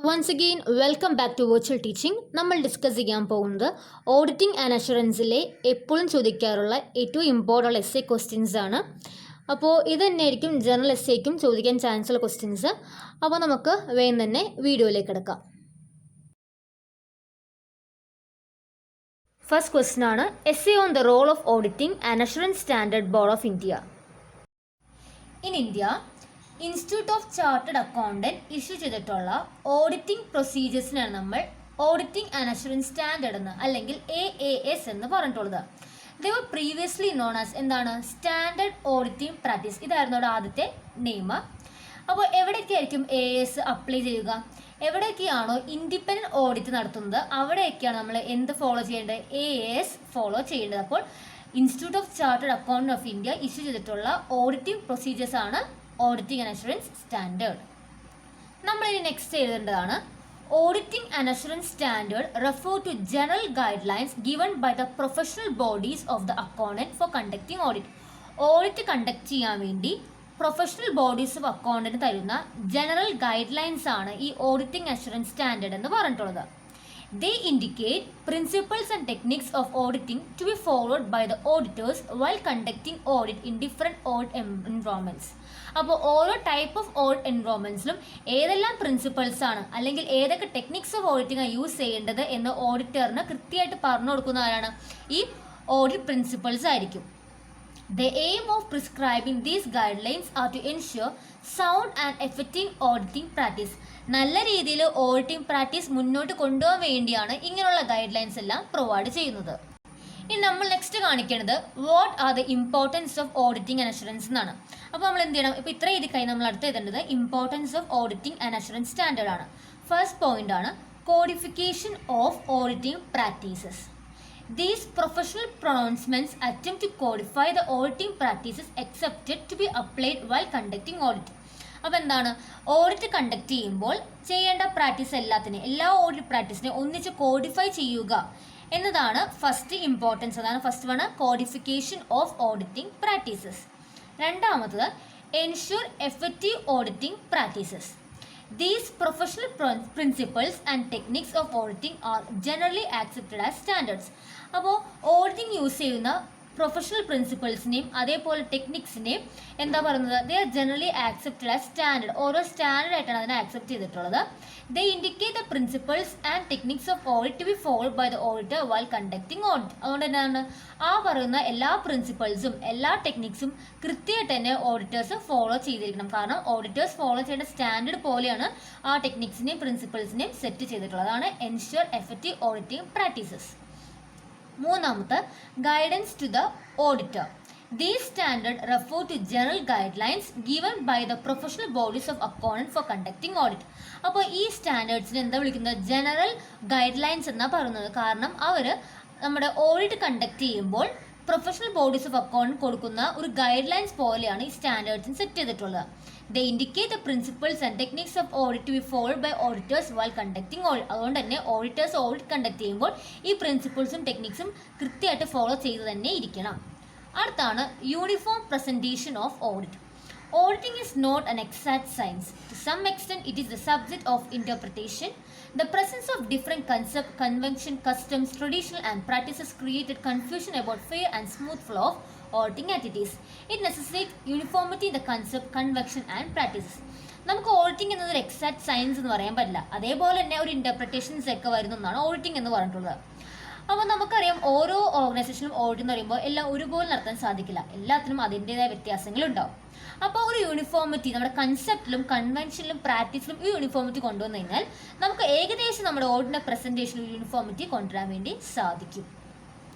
Once again welcome back to virtual teaching. നമ്മൾ discuss ചെയ്യാൻ പോകുന്നത് ഓഡിറ്റിംഗ് ആൻഡ് അഷുറൻസിലെ എപ്പോഴും ചോദിക്കാറുള്ള ഏറ്റവും ഇമ്പോർട്ടൻ്റ് എസ് എ ക്വസ്റ്റ്യൻസ് ആണ്. അപ്പോൾ ഇത് തന്നെയായിരിക്കും ജനറൽ എസ് എക്കും ചോദിക്കാൻ ചാൻസ് ഉള്ള ക്വസ്റ്റ്യൻസ്. അപ്പോൾ നമുക്ക് വേഗം തന്നെ വീഡിയോയിലേക്ക് കിടക്കാം. ഫസ്റ്റ് ക്വസ്റ്റ്യൻ ആണ് essay on the role of auditing and assurance standard board of India. In India, institute of chartered accountant issue ചെയ്തിട്ടുള്ള ഓഡിറ്റിംഗ് പ്രൊസീജിയേഴ്സിനാണ് നമ്മൾ ഓഡിറ്റിംഗ് ആൻഡ് അഷുറൻസ് സ്റ്റാൻഡേർഡ് എന്ന് അല്ലെങ്കിൽ AAS എന്ന് പറഞ്ഞിട്ടുള്ളത്. ദേ വർ പ്രീവിയസ്ലി നോൺ ആസ് എന്താണ് standard auditing practice. ഇതായിരുന്നു അവിടെ ആദ്യത്തെ നെയിം. അപ്പോൾ എവിടെയൊക്കെയായിരിക്കും AAS അപ്ലൈ ചെയ്യുക? എവിടെയൊക്കെയാണോ ഇൻഡിപെൻഡൻറ്റ് ഓഡിറ്റ് നടത്തുന്നത് അവിടെയൊക്കെയാണ് നമ്മൾ എന്ത് ഫോളോ ചെയ്യേണ്ടത്? AAS ഫോളോ ചെയ്യേണ്ടത്. അപ്പോൾ institute of chartered accountant of India issue ചെയ്തിട്ടുള്ള ഓഡിറ്റിംഗ് പ്രൊസീജിയേഴ്സ് ആണ് ഓഡിറ്റിംഗ് ആൻഡ് അഷുറൻസ് സ്റ്റാൻഡേർഡ്. നമ്മളിനി നെക്സ്റ്റ് എഴുതേണ്ടതാണ് auditing and assurance standard refer to general guidelines given by the professional bodies of the accountant for conducting audit. Audit conduct ചെയ്യാൻ വേണ്ടി professional bodies of accountant തരുന്ന general guidelines ആണ് ഈ auditing assurance standard എന്ന് പറഞ്ഞിട്ടുള്ളത്. They indicate principles and techniques of auditing to be followed by the auditors while conducting audit in different audit environments. അപ്പോൾ ഓരോ type of audit എൻവയോൺമെൻറ്റ്സിലും ഏതെല്ലാം principles ആണ് അല്ലെങ്കിൽ ഏതൊക്കെ ടെക്നിക്സ് ഓഫ് ഓഡിറ്റിംഗ് യൂസ് ചെയ്യേണ്ടത് എന്ന് ഓഡിറ്ററിന് കൃത്യമായിട്ട് പറഞ്ഞു കൊടുക്കുന്ന ആരാണ്? ഈ ഓഡിറ്റ് പ്രിൻസിപ്പിൾസ് ആയിരിക്കും. The aim of prescribing these guidelines are to ensure sound and effective auditing practice. നല്ല രീതിയിൽ ഓഡിറ്റിംഗ് പ്രാക്ടീസ് മുന്നോട്ട് കൊണ്ടുപോകാൻ വേണ്ടിയാണ് ഇങ്ങനെയുള്ള ഗൈഡ് ലൈൻസ് എല്ലാം പ്രൊവൈഡ് ചെയ്യുന്നത്. ഇനി നമ്മൾ നെക്സ്റ്റ് കാണിക്കേണ്ടത് what are the importance of auditing and assurance എന്നാണ്. അപ്പോൾ നമ്മൾ എന്ത് ചെയ്യണം? ഇപ്പോൾ ഇത്ര എഴുതി കഴിഞ്ഞാൽ നമ്മൾ അടുത്ത് എഴുതേണ്ടത് importance of auditing and assurance standard ആണ്. ഫസ്റ്റ് പോയിന്റ് ആണ് codification of auditing practices. These professional pronouncements attempt to codify the auditing practices accepted to be applied while conducting audit. അപ്പോൾ എന്താണ്? ഓഡിറ്റ് കണ്ടക്ട് ചെയ്യുമ്പോൾ ചെയ്യേണ്ട പ്രാക്ടീസ് എല്ലാ audit പ്രാക്ടീസിനെ ഒന്നിച്ച് codify ചെയ്യുക എന്നതാണ് ഫസ്റ്റ് ഇമ്പോർട്ടൻസ്. അതാണ് first one, codification of auditing practices. രണ്ടാമത്തത് ensure effective auditing practices. These professional principles and techniques of auditing are generally accepted as standards. അപ്പോൾ ഓഡിറ്റിംഗ് യൂസ് ചെയ്യുന്ന പ്രൊഫഷണൽ പ്രിൻസിപ്പിൾസിനെയും അതേപോലെ ടെക്നിക്സിനെയും എന്താ പറയുന്നത്? They are generally accepted as standard. ഓരോ standard ആയിട്ടാണ് അതിനെ ആക്സെപ്റ്റ് ചെയ്തിട്ടുള്ളത്. They indicate the principles and techniques of audit to be followed by the auditor while conducting audit. അതുകൊണ്ട് തന്നെയാണ് ആ പറയുന്ന എല്ലാ പ്രിൻസിപ്പിൾസും എല്ലാ ടെക്നിക്സും കൃത്യമായിട്ട് തന്നെ ഓഡിറ്റേഴ്സ് ഫോളോ ചെയ്തിരിക്കണം. കാരണം ഓഡിറ്റേഴ്സ് ഫോളോ ചെയ്യേണ്ട സ്റ്റാൻഡേർഡ് പോലെയാണ് ആ ടെക്നിക്സിനെയും പ്രിൻസിപ്പിൾസിനെയും സെറ്റ് ചെയ്തിട്ടുള്ളത്. അതാണ് എൻഷുർ എഫക്റ്റീവ് ഓഡിറ്റിംഗ് പ്രാക്ടീസസ്. മൂന്നാമത്തെ guidance to the auditor. These standards refer to general guidelines given by the professional bodies of accountant for conducting audit. അപ്പോൾ ഈ സ്റ്റാൻഡേർഡ്സിന് എന്താ വിളിക്കുന്നത്? ജനറൽ ഗൈഡ് ലൈൻസ് എന്നാണ് പറയുന്നത്. കാരണം അവർ നമ്മുടെ ഓഡിറ്റ് കണ്ടക്ട് ചെയ്യുമ്പോൾ പ്രൊഫഷണൽ ബോഡീസ് ഓഫ് അക്കൗണ്ട് കൊടുക്കുന്ന ഒരു ഗൈഡ് ലൈൻസ് പോലെയാണ് ഈ സ്റ്റാൻഡേർഡ്സിന് സെറ്റ് ചെയ്തിട്ടുള്ളത്. They indicate the principles and techniques of audit to be followed by auditors while conducting audit. അതുകൊണ്ട് തന്നെ ഓഡിറ്റേഴ്സ് ഓഡിറ്റ് കണ്ടക്ട് ചെയ്യുമ്പോൾ ഈ പ്രിൻസിപ്പിൾസും ടെക്നിക്സും കൃത്യമായിട്ട് ഫോളോ ചെയ്ത് തന്നെ ഇരിക്കണം. അടുത്താണ് uniform presentation of audit. Auditing is not an exact science. To some extent, it is the subject of interpretation. The presence of different concepts, convention, customs, traditional and practices created confusion about fair and smooth flow of auditing activities. It necessitates uniformity in the concept, convention and practices. നമുക്ക് auditing എന്നതൊരു exact science എന്ന് പറയാൻ പറ്റില്ല. അതേപോലെ തന്നെ ഒരു ഇൻ്റർപ്രിറ്റേഷൻസ് ഒക്കെ വരുന്നതാണ് ഓഡിറ്റിംഗ് എന്ന് പറഞ്ഞിട്ടുള്ളത്. അപ്പോൾ നമുക്കറിയാം ഓരോ ഓർഗനൈസേഷനും ഓഡിറ്റ് എന്ന് പറയുമ്പോൾ എല്ലാം ഒരുപോലെ നടത്താൻ സാധിക്കില്ല. എല്ലാത്തിനും അതിൻ്റെതായ വ്യത്യാസങ്ങളുണ്ടാവും. അപ്പോൾ ഒരു യൂണിഫോമിറ്റി നമ്മുടെ കൺസെപ്റ്റിലും കൺവെൻഷനിലും പ്രാക്ടീസിലും ഈ യൂണിഫോമിറ്റി കൊണ്ടുവന്നു കഴിഞ്ഞാൽ നമുക്ക് ഏകദേശം നമ്മുടെ ഓഡിറ്റിൻ്റെ പ്രസൻറ്റേഷനിൽ യൂണിഫോമിറ്റി കൊണ്ടുവരാൻ വേണ്ടി സാധിക്കും.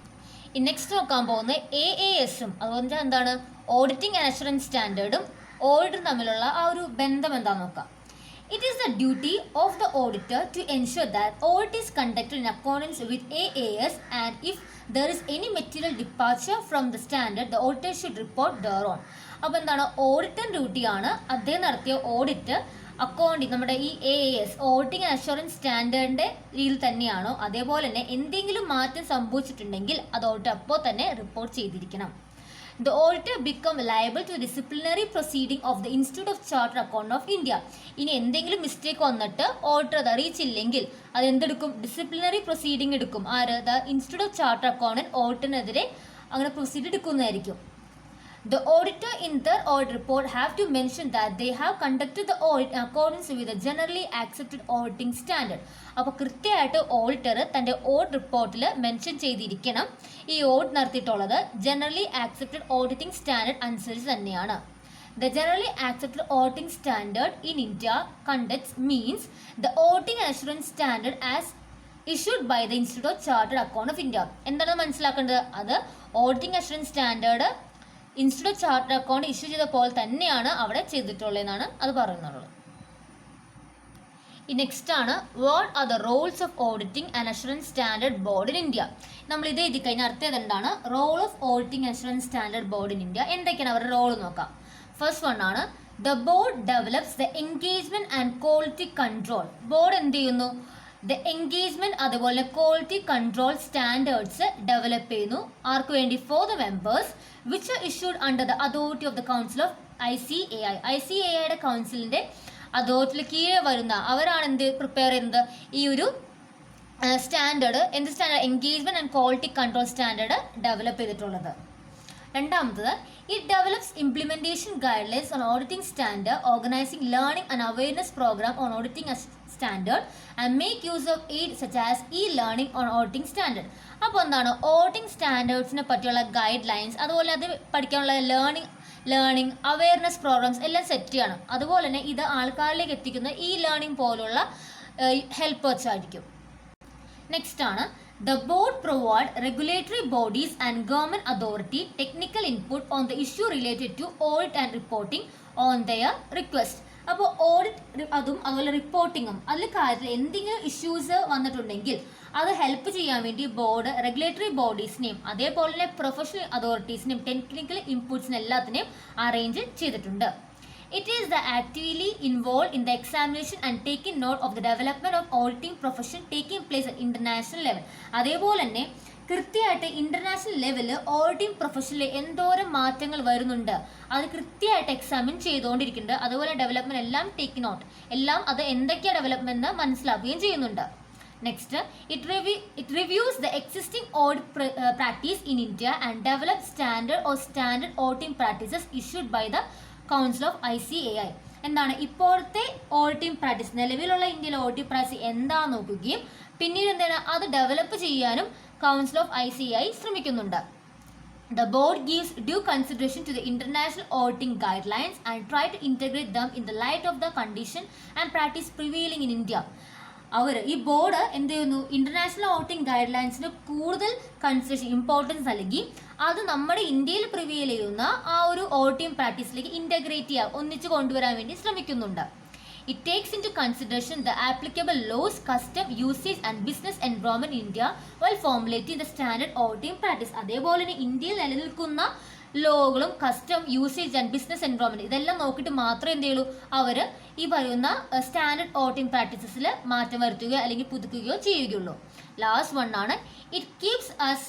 നെക്സ്റ്റ് നോക്കാൻ പോകുന്നത് AASഉം അതുകൊണ്ട് എന്താണ് ഓഡിറ്റിംഗ് ആൻഡ് അഷുറൻസ് സ്റ്റാൻഡേർഡും ഓഡിറ്റും തമ്മിലുള്ള ആ ഒരു ബന്ധം എന്താണെന്ന് നോക്കാം. It is the duty of the auditor to ensure that audit is conducted in accordance with AAS, and if there is any material departure from the standard, the auditor should report thereon. അപ്പോൾ എന്താണ്? Auditor ഡ്യൂട്ടിയാണ് അദ്ദേഹം നടത്തിയ audit accounting നമ്മുടെ ഈ AAS auditing and assurance സ്റ്റാൻഡേർഡിൻ്റെ രീതിയിൽ തന്നെയാണോ, അതേപോലെ തന്നെ എന്തെങ്കിലും മാറ്റം സംഭവിച്ചിട്ടുണ്ടെങ്കിൽ അത് ഓഡിറ്റർ അപ്പോൾ തന്നെ റിപ്പോർട്ട് ചെയ്തിരിക്കണം. the auditor become liable to the disciplinary proceeding of the Institute of Chartered Accountant of India. ഇനി എന്തെങ്കിലും മിസ്റ്റേക്ക് വന്നിട്ട് ഓഡിറ്റർ അത് അറിയിച്ചില്ലെങ്കിൽ അത് എന്തെടുക്കും? ഡിസിപ്ലിനറി പ്രൊസീഡിംഗ് എടുക്കും. ആര്? The institute of chartered accountant ഓഡിറ്ററിനെതിരെ അങ്ങനെ പ്രൊസീഡ് എടുക്കുന്നതായിരിക്കും. The auditor in their audit report have to mention that they have conducted the audit in accordance with the generally accepted auditing standard. അപ്പോൾ കൃത്യമായിട്ട് auditor തൻ്റെ audit റിപ്പോർട്ടിൽ mention ചെയ്തിരിക്കണം ഈ audit നടത്തിയിട്ടുള്ളത് ജനറലി ആക്സെപ്റ്റഡ് ഓഡിറ്റിംഗ് സ്റ്റാൻഡേർഡ് അനുസരിച്ച് തന്നെയാണ്. The generally accepted auditing standard in India conducts means the auditing and assurance standard as issued by the Institute of Chartered Accountant of India. എന്താണ് മനസ്സിലാക്കേണ്ടത്? അത് auditing assurance standard institute of chartered account issue ചെയ്ത പോലെ തന്നെയാണ് അവിടെ ചെയ്തിട്ടുള്ളതെന്നാണ് അത് പറയുന്നുള്ളത്. ഈ next ആണ് what are the roles of auditing and assurance standard board in India. നമ്മൾ ഇത് എഴുതി കഴിഞ്ഞാൽ അടുത്തത് എന്താണ്? Role of auditing assurance standard board in India. എന്തൊക്കെയാണ് അവരുടെ റോൾ നോക്കാം. ഫസ്റ്റ് വൺ ആണ് the board develops the engagement and quality control. Board എന്ത് ചെയ്യുന്നു? ദ എൻഗേജ്മെന്റ് അതുപോലെ ക്വാളിറ്റി കൺട്രോൾ സ്റ്റാൻഡേർഡ്സ് ഡെവലപ്പ് ചെയ്യുന്നു. ആർക്ക് വേണ്ടി? For the members which are issued under the authority of the council of ICAI. ICAIയുടെ കൗൺസിലിന്റെ അതോറിറ്റിയിൽ കീഴെ വരുന്ന അവരാണ് എന്ത് പ്രിപ്പയർ ചെയ്യുന്നത്? ഈ ഒരു സ്റ്റാൻഡേർഡ്. എന്ത് standard? Engagement and quality control standard develop ചെയ്തിട്ടുള്ളത്. രണ്ടാമത്തത് it develops implementation guidelines on auditing standard, organising learning and awareness programme on auditing standard and make use of aid such as learning on auditing standard. അപ്പോൾ എന്താണ്? Auditing സ്റ്റാൻഡേർഡ്സിനെ പറ്റിയുള്ള guide lines അതുപോലെ അത് പഠിക്കാനുള്ള learning awareness programmes എല്ലാം set ചെയ്യണം. അതുപോലെ തന്നെ ഇത് ആൾക്കാരിലേക്ക് എത്തിക്കുന്ന ലേണിംഗ് പോലുള്ള ഹെൽപ്പേഴ്സ് ആയിരിക്കും. നെക്സ്റ്റ് ആണ് the board provide regulatory bodies and government authority technical input on the issue related to audit and reporting on their request. അപ്പോൾ ഓഡിറ്റ് അതും അതുപോലെ റിപ്പോർട്ടിങ്ങും അതിൽ കാര്യത്തിൽ എന്തെങ്കിലും ഇഷ്യൂസ് വന്നിട്ടുണ്ടെങ്കിൽ അത് ഹെൽപ്പ് ചെയ്യാൻ വേണ്ടി ബോർഡ് റെഗുലേറ്ററി ബോഡീസിനെയും അതേപോലെ തന്നെ പ്രൊഫഷണൽ അതോറിറ്റീസിനെയും ടെക്നിക്കൽ ഇൻപുട്സിനെ എല്ലാത്തിനെയും അറേഞ്ച് ചെയ്തിട്ടുണ്ട്. It is the actively involved in the examination and taking note of the development of auditing profession taking place at international level. അതേപോലെ തന്നെ കൃത്യമായിട്ട് ഇന്റർനാഷണൽ ലെവലിൽ ഓഡിറ്റിംഗ് പ്രൊഫഷനിൽ എന്തോരം മാറ്റങ്ങൾ വരുന്നുണ്ട് അത് കൃത്യമായിട്ട് എക്സാമിൻ ചെയ്തുകൊണ്ടിരിക്കുന്നുണ്ട്. അതുപോലെ ഡെവലപ്മെന്റ് എല്ലാം ടേക്ക് നോട്ട് എല്ലാം അത് എന്തൊക്കെയാണ് ഡെവലപ്മെന്റ് എന്ന് മനസ്സിലാക്കുകയും ചെയ്യുന്നുണ്ട്. Next it reviews the existing audit practice in India and develop standard auditing practices issued by the council of ICAI. എന്താണ് ഇപ്പോഴത്തെ ഓഡിറ്റിംഗ് പ്രാക്ടീസ്, നിലവിലുള്ള ഇന്ത്യയിലെ ഓഡിറ്റിംഗ് പ്രാക്ടീസ് എന്താണെന്ന് നോക്കുകയും പിന്നീട് എന്താണ് അത് ഡെവലപ്പ് ചെയ്യാനും കൗൺസിൽ ഓഫ് ICAI ശ്രമിക്കുന്നുണ്ട്. The board gives due consideration to the international auditing guidelines and try to integrate them in the light of the condition and practice prevailing in India. ഈ board എന്ത് ചെയ്യുന്നു? International auditing guide ലൈൻസിന് കൂടുതൽ consideration importance നൽകി അത് നമ്മുടെ ഇന്ത്യയിൽ prevail ചെയ്യുന്ന ആ ഒരു ഓഡിറ്റിംഗ് പ്രാക്ടീസിലേക്ക് ഇന്റഗ്രേറ്റ് ചെയ്യുക, ഒന്നിച്ച് കൊണ്ടുവരാൻ വേണ്ടി ശ്രമിക്കുന്നുണ്ട്. It takes into consideration the applicable laws, custom, usage and business environment in India while formulating the standard auditing practice. അതേപോലെ തന്നെ ഇന്ത്യയിൽ നിലനിൽക്കുന്ന ലോകളും custom usage and business environment ഇതെല്ലാം നോക്കിയിട്ട് മാത്രമേ എന്ത് ചെയ്യുള്ളൂ അവർ ഈ പറയുന്ന സ്റ്റാൻഡേർഡ് ഓഡിറ്റിംഗ് പ്രാക്ടീസസിൽ മാറ്റം വരുത്തുകയോ അല്ലെങ്കിൽ പുതുക്കുകയോ ചെയ്യുകയുള്ളൂ. ലാസ്റ്റ് വൺ ആണ് it keeps us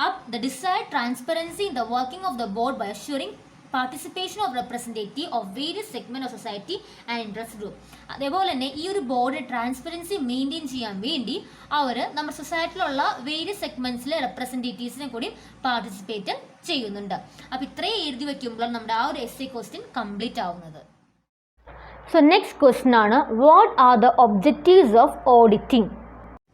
up the desired transparency in the working of the board by assuring participation of representative of various segment of society and interest group. അതേപോലെ തന്നെ ഈ ഒരു ബോർഡ് ട്രാൻസ്പെറൻസി മെയിൻറ്റെയിൻ ചെയ്യാൻ വേണ്ടി അവർ നമ്മുടെ സൊസൈറ്റിയിലുള്ള various സെഗ്മെന്റ്സിലെ റെപ്രസെൻറ്റേറ്റീവ്സിനെ കൂടി participate ചെയ്യുന്നുണ്ട്. അപ്പോൾ ഇത്രയും എഴുതി വയ്ക്കുമ്പോൾ നമ്മുടെ ആ ഒരു essay ക്വസ്റ്റ്യൻ കംപ്ലീറ്റ് ആവുന്നത്. സോ നെക്സ്റ്റ് ക്വസ്റ്റ്യൻ ആണ് what are the objectives of auditing.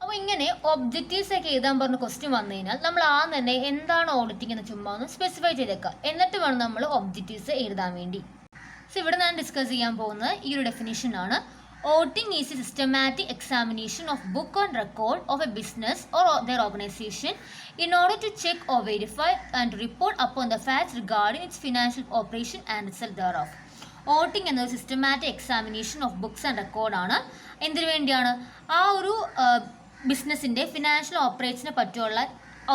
അപ്പോൾ ഇങ്ങനെ ഒബ്ജക്റ്റീവ്സ് ഒക്കെ എഴുതാൻ പറഞ്ഞ ക്വസ്റ്റ്യൻ വന്നു കഴിഞ്ഞാൽ നമ്മൾ തന്നെ എന്താണ് ഓഡിറ്റിംഗ് എന്ന് ചുമ്മാ ഒന്ന് സ്പെസിഫൈ ചെയ്തേക്കുക, എന്നിട്ട് വേണം നമ്മൾ ഒബ്ജക്റ്റീവ്സ് എഴുതാൻ വേണ്ടി. സോ ഇവിടെ ഞാൻ ഡിസ്കസ് ചെയ്യാൻ പോകുന്നത് ഈ ഒരു ഡെഫിനിഷൻ ആണ്. Auditing is a systematic examination of book and record of a business or their organization in order to check or verify and report upon the facts regarding its financial operation and result thereof. Auditing എന്നത് systematic examination of books and record ആണ്. എന്തിനു വേണ്ടിയാണ്? ആ ഒരു ബിസിനസ്സിൻ്റെ financial ഓപ്പറേഷനെ പറ്റിയുള്ള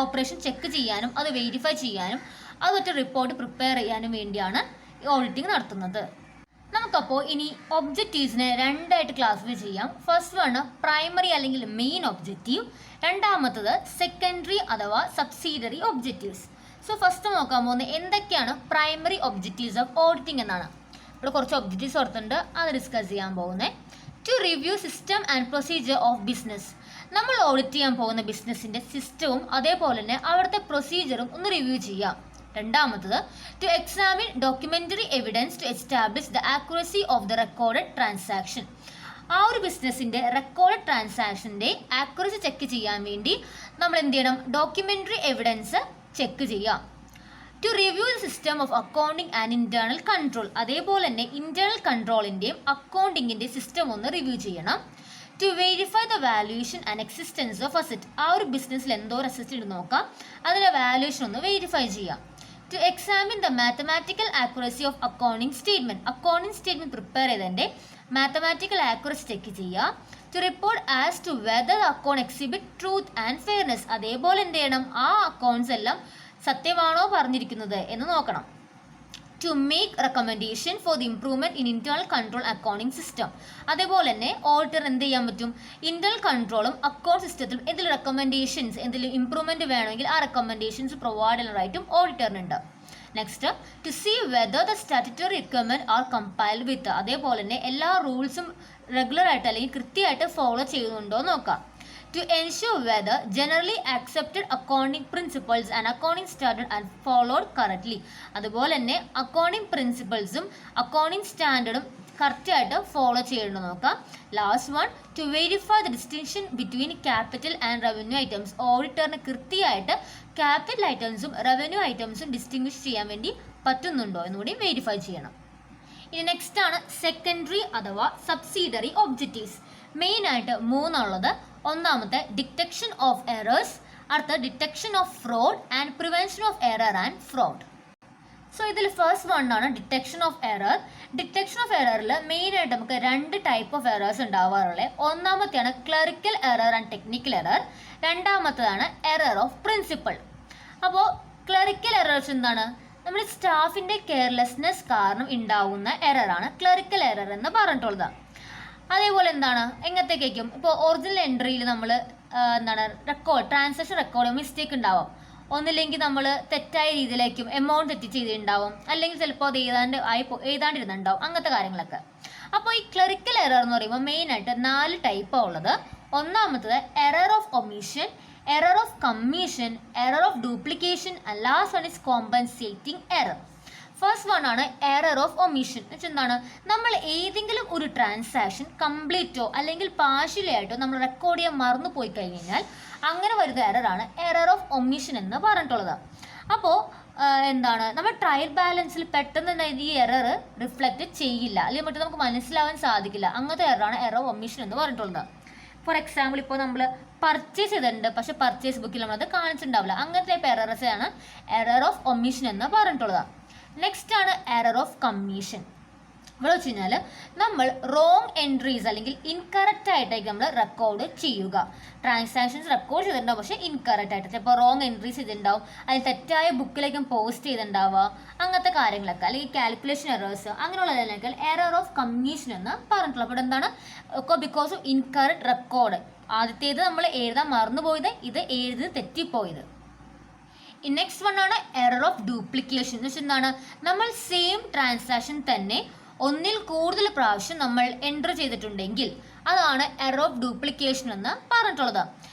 operation check ചെയ്യാനും അത് വെരിഫൈ ചെയ്യാനും അതൊറ്റ റിപ്പോർട്ട് പ്രിപ്പയർ ചെയ്യാനും വേണ്ടിയാണ് ഓഡിറ്റിംഗ് നടത്തുന്നത്. നമുക്കപ്പോൾ ഇനി ഒബ്ജക്റ്റീവ്സിനെ രണ്ടായിട്ട് ക്ലാസിഫൈ ചെയ്യാം. ഫസ്റ്റ് വൺ പ്രൈമറി അല്ലെങ്കിൽ മെയിൻ ഒബ്ജക്റ്റീവ്, രണ്ടാമത്തത് സെക്കൻഡറി അഥവാ സബ്സിഡിയറി ഒബ്ജക്റ്റീവ്സ്. സോ ഫസ്റ്റ് നോക്കാൻ പോകുന്നത് എന്തൊക്കെയാണ് പ്രൈമറി ഒബ്ജക്റ്റീവ്സ് ഓഫ് ഓഡിറ്റിംഗ് എന്നാണ്. ഇവിടെ കുറച്ച് ഒബ്ജക്റ്റീവ്സ് ഓർത്തുണ്ട്, അത് ഡിസ്കസ് ചെയ്യാൻ പോകുന്നത്. To review system and procedure of business. നമ്മൾ ഓഡിറ്റ് ചെയ്യാൻ പോകുന്ന ബിസിനസ്സിൻ്റെ സിസ്റ്റവും അതേപോലെ തന്നെ അവിടുത്തെ പ്രൊസീജിയറും ഒന്ന് റിവ്യൂ ചെയ്യാം. രണ്ടാമത്തത് to examine documentary evidence to establish the accuracy of the recorded transaction. ആ ഒരു ബിസിനസ്സിൻ്റെ റെക്കോർഡ് ട്രാൻസാക്ഷൻ്റെ ആക്യുറസി ചെക്ക് ചെയ്യാൻ വേണ്ടി നമ്മൾ എന്ത് ചെയ്യണം? ഡോക്യുമെൻ്ററി എവിഡൻസ് ചെക്ക് ചെയ്യാം. To review the system of accounting and internal control. അതേപോലെ തന്നെ ഇൻറ്റേർണൽ കൺട്രോളിൻ്റെയും അക്കൗണ്ടിങ്ങിൻ്റെ സിസ്റ്റം ഒന്ന് റിവ്യൂ ചെയ്യണം. To verify the valuation and existence of asset. ആ ഒരു ബിസിനസ്സിൽ എന്തോ അസറ്റ് ഉണ്ട് നോക്കാം, അതിൻ്റെ വാല്യൂഷൻ ഒന്ന് വെരിഫൈ ചെയ്യാം. To examine the mathematical accuracy of accounting statement. Accounting statement prepare ചെയ്തതിൻ്റെ മാത്തമാറ്റിക്കൽ ആക്യുറസി ചെക്ക് ചെയ്യുക. To report as to whether account exhibit truth and fairness. അതേപോലെ എന്ത് ചെയ്യണം? ആ അക്കൗണ്ട്സ് എല്ലാം സത്യമാണോ പറഞ്ഞിരിക്കുന്നത് എന്ന് നോക്കണം. To make recommendation for the improvement in internal control accounting system. അതേപോലെ തന്നെ ഓഡിറ്റർ എന്ത് ചെയ്യാൻ പറ്റും? ഇൻറ്റേർണൽ കൺട്രോളും അക്കൗണ്ട് സിസ്റ്റത്തിലും എന്തെങ്കിലും റെക്കമെൻഡേഷൻസ്, എന്തെങ്കിലും ഇംപ്രൂവ്മെൻറ്റ് വേണമെങ്കിൽ ആ റെക്കമെൻഡേഷൻസ് പ്രൊവൈഡ് ചെയ്യുന്ന റൈറ്റും ഓഡിറ്ററിനുണ്ട്. Next to see whether the statutory requirement are compiled with. അതേപോലെ തന്നെ എല്ലാ റൂൾസും റെഗുലറായിട്ട് അല്ലെങ്കിൽ കൃത്യമായിട്ട് ഫോളോ ചെയ്യുന്നുണ്ടോ നോക്കാം. To ensure whether generally accepted accounting principles and accounting standard and followed correctly. അതുപോലെ തന്നെ അക്കൗണ്ടിങ് പ്രിൻസിപ്പിൾസും അക്കൗണ്ടിങ് സ്റ്റാൻഡേർഡും കറക്റ്റായിട്ട് ഫോളോ ചെയ്യണമെന്ന് നോക്കാം. Last one to verify the distinction between capital and revenue items. ഓഡിറ്ററിന് കൃത്യമായിട്ട് ക്യാപിറ്റൽ ഐറ്റംസും റവന്യൂ ഐറ്റംസും ഡിസ്റ്റിങ്വിഷ് ചെയ്യാൻ വേണ്ടി പറ്റുന്നുണ്ടോ എന്നുകൂടി വെരിഫൈ ചെയ്യണം. ഇനി നെക്സ്റ്റ് ആണ് സെക്കൻഡറി അഥവാ സബ്സിഡറി ഒബ്ജക്റ്റീവ്സ്. മെയിനായിട്ട് മൂന്നുള്ളത്. ഒന്നാമത്തെ ഡിറ്റക്ഷൻ ഓഫ് എറേഴ്സ്, അടുത്ത detection of fraud and prevention of error and fraud. So ഇതിൽ ഫസ്റ്റ് വൺ ആണ് detection of error. Detection of എററിൽ മെയിനായിട്ട് നമുക്ക് രണ്ട് ടൈപ്പ് ഓഫ് എറേഴ്സ് ഉണ്ടാവാറുള്ളത്. ഒന്നാമത്തെയാണ് clerical error and technical error. രണ്ടാമത്തേതാണ് എറർ ഓഫ് പ്രിൻസിപ്പൾ. അപ്പോൾ ക്ലറിക്കൽ എറേഴ്സ് എന്താണ്? നമ്മുടെ സ്റ്റാഫിൻ്റെ കെയർലെസ്നെസ് കാരണം ഉണ്ടാവുന്ന എററാണ് ക്ലറിക്കൽ എറർ എന്ന് പറഞ്ഞിട്ടുള്ളത്. അതേപോലെ എന്താണ് എങ്ങനത്തേക്കും ഇപ്പോൾ ഒറിജിനൽ എൻട്രിയിൽ നമ്മൾ ട്രാൻസാക്ഷൻ റെക്കോർഡ് മിസ്റ്റേക്ക് ഉണ്ടാവും. ഒന്നില്ലെങ്കിൽ നമ്മൾ തെറ്റായ രീതിയിലേക്കും എമൗണ്ട് തെറ്റ് ചെയ്തിട്ടുണ്ടാവും, അല്ലെങ്കിൽ ചിലപ്പോൾ അത് എഴുതാണ്ടിരുന്നുണ്ടാവും, അങ്ങനത്തെ കാര്യങ്ങളൊക്കെ. അപ്പോൾ ഈ ക്ലറിക്കൽ എറർ എന്ന് പറയുമ്പോൾ മെയിനായിട്ട് 4 ടൈപ്പാണ് ഉള്ളത്. ഒന്നാമത്തത് error of omission, error of commission, error of duplication and last one is compensating error. First one ആണ് എറർ ഓഫ് ഒമിഷൻ. എന്താണ്? നമ്മൾ ഏതെങ്കിലും ഒരു ട്രാൻസാക്ഷൻ കംപ്ലീറ്റോ അല്ലെങ്കിൽ പാർഷ്യലി ആയിട്ടോ നമ്മൾ റെക്കോർഡ് ചെയ്യാൻ മറന്നു പോയി കഴിഞ്ഞാൽ അങ്ങനെ വരുന്ന എററാണ് എറർ ഓഫ് ഒമിഷൻ എന്ന് പറഞ്ഞിട്ടുള്ളത്. അപ്പോൾ നമ്മൾ ട്രയൽ ബാലൻസിൽ പെട്ടെന്ന് തന്നെ ഈ എറർ റിഫ്ലക്റ്റ് ചെയ്യില്ല, അല്ലെങ്കിൽ മറ്റും നമുക്ക് മനസ്സിലാവാൻ സാധിക്കില്ല. അങ്ങനത്തെ എററാണ് എറർ ഓഫ് ഒമിഷൻ എന്ന് പറഞ്ഞിട്ടുള്ളത്. ഫോർ എക്സാമ്പിൾ, ഇപ്പോൾ നമ്മൾ പർച്ചേസ് ചെയ്തിട്ടുണ്ട്, പക്ഷെ പർച്ചേസ് ബുക്കിൽ നമ്മളത് കാണിച്ചിട്ടുണ്ടാവില്ല. അങ്ങനത്തെ ടൈപ്പ് എറർസ് ആണ് എറർ ഓഫ് ഒമിഷൻ എന്ന് പറഞ്ഞിട്ടുള്ളത്. നെക്സ്റ്റ് ആണ് എറർ ഓഫ് കമ്മീഷൻ. ഇവിടെ വെച്ച് കഴിഞ്ഞാൽ നമ്മൾ റോങ് എൻട്രീസ് അല്ലെങ്കിൽ ഇൻകറക്റ്റ് ആയിട്ടായിരിക്കും നമ്മൾ റെക്കോർഡ് ചെയ്യുക. ട്രാൻസാക്ഷൻസ് റെക്കോർഡ് ചെയ്തിട്ടുണ്ടാവും, പക്ഷേ ഇൻകറക്റ്റ് ആയിട്ട് ചിലപ്പോൾ റോങ് എൻട്രീസ് ചെയ്തിട്ടുണ്ടാവും, അതിന് തെറ്റായ ബുക്കിലേക്കും പോസ്റ്റ് ചെയ്തിട്ടുണ്ടാവുക, അങ്ങനത്തെ കാര്യങ്ങളൊക്കെ, അല്ലെങ്കിൽ കാൽക്കുലേഷൻ എറേഴ്സ്, അങ്ങനെയുള്ളതിനേക്കാൾ എറർ ഓഫ് കമ്മീഷൻ എന്ന് പറഞ്ഞിട്ടുള്ളത്. അപ്പോൾ എന്താണ്? Because of incorrect record. ആദ്യത്തേത് നമ്മൾ എഴുതാൻ മറന്നുപോയത്, ഇത് എഴുതി തെറ്റിപ്പോയത്. നെക്സ്റ്റ് വൺ ആണ് എറർ ഓഫ് ഡ്യൂപ്ലിക്കേഷൻ. എന്ന് വെച്ചാൽ എന്താണ്? നമ്മൾ സെയിം ട്രാൻസാക്ഷൻ തന്നെ ഒന്നിൽ കൂടുതൽ പ്രാവശ്യം നമ്മൾ എൻ്റർ ചെയ്തിട്ടുണ്ടെങ്കിൽ അതാണ് എറർ ഓഫ് ഡ്യൂപ്ലിക്കേഷൻ എന്ന് പറഞ്ഞിട്ടുള്ളത്.